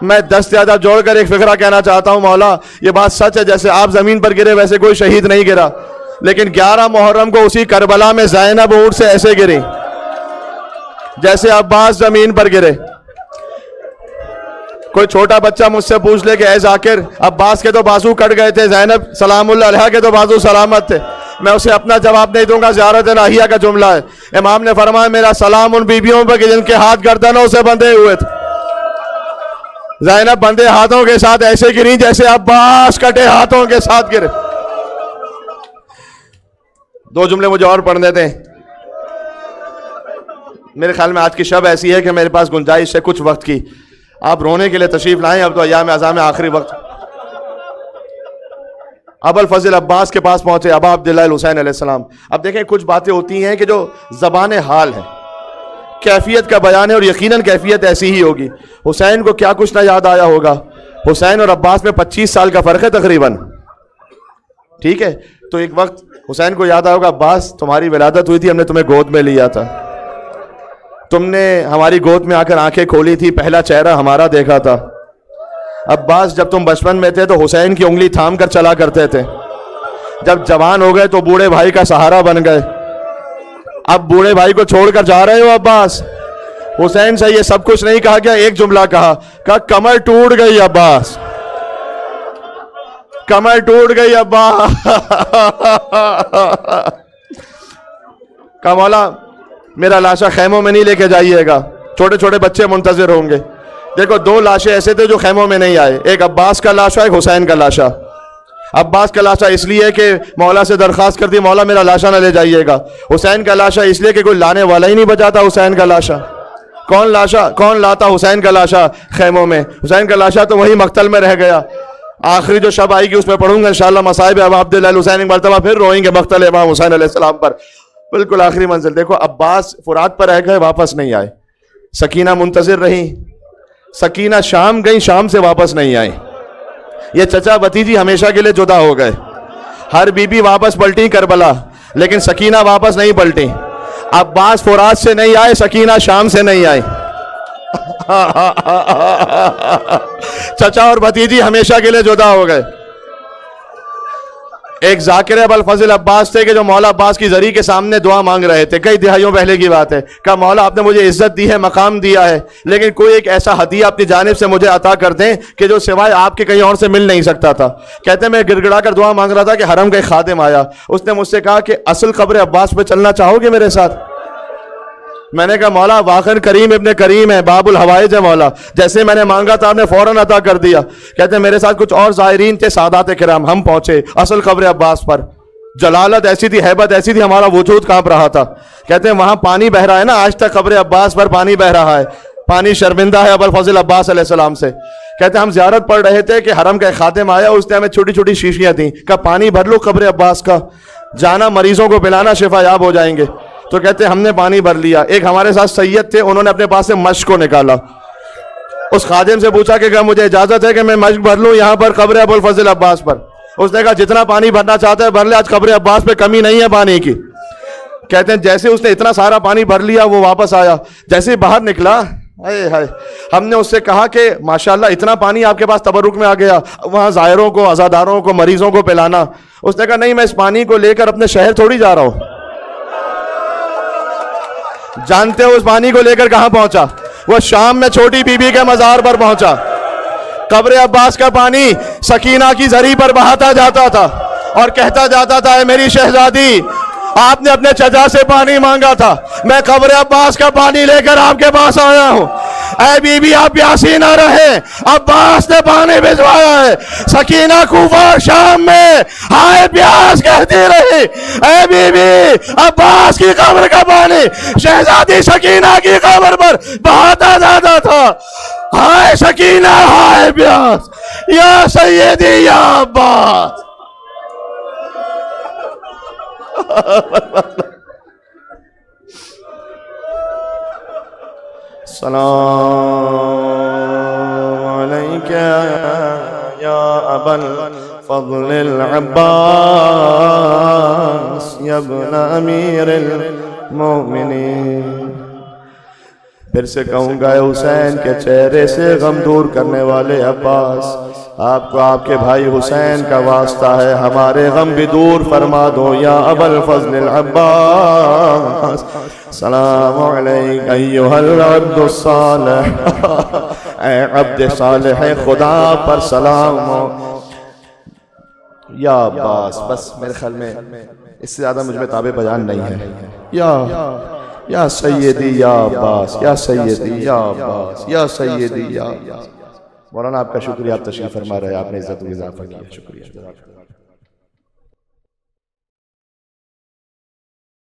میں دست زیادہ جوڑ کر ایک فقرہ کہنا چاہتا ہوں، مولا یہ بات سچ ہے، جیسے آپ زمین پر گرے ویسے کوئی شہید نہیں گرا، لیکن 11 محرم کو اسی کربلا میں زینب اونٹ سے ایسے گری جیسے عباس زمین پر گرے۔ کوئی چھوٹا بچہ مجھ سے پوچھ لے کہ اے ذاکر، عباس کے تو بازو کٹ گئے تھے، زینب سلام اللہ علیہ کے تو بازو سلامت تھے، میں اسے اپنا جواب نہیں دوں گا، زیارت الہیہ کا جملہ ہے۔ امام نے فرمایا میرا سلام ان بیویوں پر کہ جن کے ہاتھ گردنوں سے بندھے ہوئے تھے۔ زینب بندھے ہاتھوں کے ساتھ ایسے گری جیسے عباس کٹے ہاتھوں کے ساتھ گرے۔ 2 جملے مجھے اور پڑھنے دیں، میرے خیال میں آج کی شب ایسی ہے کہ میرے پاس گنجائش ہے کچھ وقت کی، آپ رونے کے لیے تشریف لائیں، اب تو ایام عزا میں آخری وقت۔ ابوالفضل عباس کے پاس پہنچے، ابا عبداللہ الحسین علیہ السلام۔ اب دیکھیں کچھ باتیں ہوتی ہیں کہ جو زبان حال ہے، کیفیت کا بیان ہے، اور یقیناً کیفیت ایسی ہی ہوگی۔ حسین کو کیا کچھ نہ یاد آیا ہوگا، حسین اور عباس میں 25 سال کا فرق ہے تقریباً، ٹھیک ہے؟ تو ایک وقت حسین کو یاد آیا ہوگا، عباس تمہاری ولادت ہوئی تھی، ہم نے تمہیں گود میں لیا تھا، تم نے ہماری گود میں آ کر آنکھیں کھولی تھی، پہلا چہرہ ہمارا دیکھا تھا۔ عباس جب تم بچپن میں تھے تو حسین کی انگلی تھام کر چلا کرتے تھے، جب جوان ہو گئے تو بوڑھے بھائی کا سہارا بن گئے، اب بوڑھے بھائی کو چھوڑ کر جا رہے ہو عباس۔ حسین سے یہ سب کچھ نہیں کہا گیا، ایک جملہ کہا کمر ٹوٹ گئی عباس، کمر ٹوٹ گئی عباس۔ کہا مولا میرا لاشا خیموں میں نہیں لے کے جائیے گا، چھوٹے چھوٹے بچے منتظر ہوں گے۔ دیکھو دو لاشیں ایسے تھے جو خیموں میں نہیں آئے، ایک عباس کا لاشا، ایک حسین کا لاشا۔ عباس کا لاشا اس لیے کہ مولا سے درخواست کرتی مولا میرا لاشا نہ لے جائیے گا، حسین کا لاشا اس لیے کہ کوئی لانے والا ہی نہیں بچاتا حسین کا لاشا۔ کون لاتا حسین کا لاشا خیموں میں؟ حسین کا لاشا تو وہی مقتل میں رہ گیا۔ آخری جو شب آئی گی اس میں پڑھوں گا انشاءاللہ مصائب ابا عبداللہ الحسین، ایک مرتبہ پھر روئیں گے مقتل امام حسین علیہ السلام پر، بالکل آخری منزل۔ دیکھو عباس فرات پر رہ گئے، واپس نہیں آئے، سکینہ منتظر رہی، سکینہ شام گئی، شام سے واپس نہیں آئی، یہ چچا بھتیجی ہمیشہ کے لیے جدا ہو گئے۔ ہر بی بی واپس پلٹی کربلا، لیکن سکینہ واپس نہیں پلٹی۔ عباس فرات سے نہیں آئے، سکینہ شام سے نہیں آئی۔ چچا اور بھتیجی ہمیشہ کے لیے جدا ہو گئے۔ ایک ذاکر ابو الفضل عباس تھے کہ جو مولا عباس کی زری کے سامنے دعا مانگ رہے تھے، کئی دہائیوں پہلے کی بات ہے۔ کہا مولا آپ نے مجھے عزت دی ہے، مقام دیا ہے، لیکن کوئی ایک ایسا ہدیہ اپنی جانب سے مجھے عطا کر دیں کہ جو سوائے آپ کے کہیں اور سے مل نہیں سکتا تھا۔ کہتے ہیں میں گڑ گڑا کر دعا مانگ رہا تھا کہ حرم کا ایک خادم آیا، اس نے مجھ سے کہا کہ اصل قبر عباس پہ چلنا چاہو گے میرے ساتھ؟ میں نے کہا مولا واقعاً کریم ابن کریم ہے، باب الحوائج ہے مولا، جیسے میں نے مانگا تھا آپ نے فوراً عطا کر دیا۔ کہتے ہیں میرے ساتھ کچھ اور زائرین تھے، سادات کرام، ہم پہنچے اصل قبر عباس پر، جلالت ایسی تھی، ہیبت ایسی تھی، ہمارا وجود کانپ رہا تھا۔ کہتے ہیں وہاں پانی بہ رہا ہے نا، آج تک قبر عباس پر پانی بہ رہا ہے، پانی شرمندہ ہے ابو الفضل عباس علیہ السلام سے۔ کہتے ہیں ہم زیارت پڑھ رہے تھے کہ حرم کا ایک خادم آیا، اس نے ہمیں چھوٹی چھوٹی شیشیاں دیں، کہا پانی بھر لو قبر عباس کا، جانا مریضوں کو پلانا، شفا یاب ہو جائیں گے۔ تو کہتے ہیں ہم نے پانی بھر لیا۔ ایک ہمارے ساتھ سید تھے، انہوں نے اپنے پاس سے مشق کو نکالا، اس خادم سے پوچھا کہ مجھے اجازت ہے کہ میں مشق بھر لوں یہاں پر قبر ابو الفضل عباس پر؟ اس نے کہا جتنا پانی بھرنا چاہتا ہے بھر لے، آج قبر عباس پہ کمی نہیں ہے پانی کی۔ کہتے ہیں جیسے اس نے اتنا سارا پانی بھر لیا وہ واپس آیا، جیسے ہی باہر نکلا ہم نے اس سے کہا کہ ماشاءاللہ اتنا پانی آپ کے پاس تبرک میں آ گیا، وہاں زائروں کو، عزاداروں کو، مریضوں کو پلانا۔ اس نے کہا نہیں میں اس پانی کو لے کر اپنے شہر تھوڑی جا رہا ہوں۔ جانتے ہو اس پانی کو لے کر کہاں پہنچا؟ وہ شام میں چھوٹی بی بی کے مزار پر پہنچا۔ قبر عباس کا پانی سکینہ کی زری پر بہاتا جاتا تھا اور کہتا جاتا تھا اے میری شہزادی آپ نے اپنے چچا سے پانی مانگا تھا، میں قبر عباس کا پانی لے کر آپ کے پاس آیا ہوں۔ اے بی بی آپ پیاسی نہ رہے، عباس نے پانی بھجوایا ہے۔ سکینہ کوفہ اور شام میں ہائے پیاس کہتی رہی، اے بی بی عباس کی قبر کا پانی شہزادی سکینہ کی قبر پر بہاتا جاتا تھا۔ ہائے سکینہ ہائے پیاس، یا سیدی یا عباس۔ سلام علیک یا ابا الفضل العباس یا ابن امیر المؤمنین۔ پھر سے کہوں گا حسین کے چہرے سے غم دور کرنے والے عباس، آپ کو آپ کے بھائی حسین کا واسطہ ہے، ہمارے غم بھی دور فرما دو یا ابا الفضل العباس۔ سلام علیک ایھا العبد الصالح، اے عبد صالح خدا پر سلام ہو یا عباس۔ بس میرے خیال میں اس سے زیادہ مجھ میں تابع بیان نہیں ہے۔ یا سیدی یا عباس، یا سیدی یا عباس، یا سیدی یا عباس۔ مولانا آپ کا شکریہ، آپ تشریف فرما رہے ہیں، آپ نے عزت و اضافہ کیا، شکریہ۔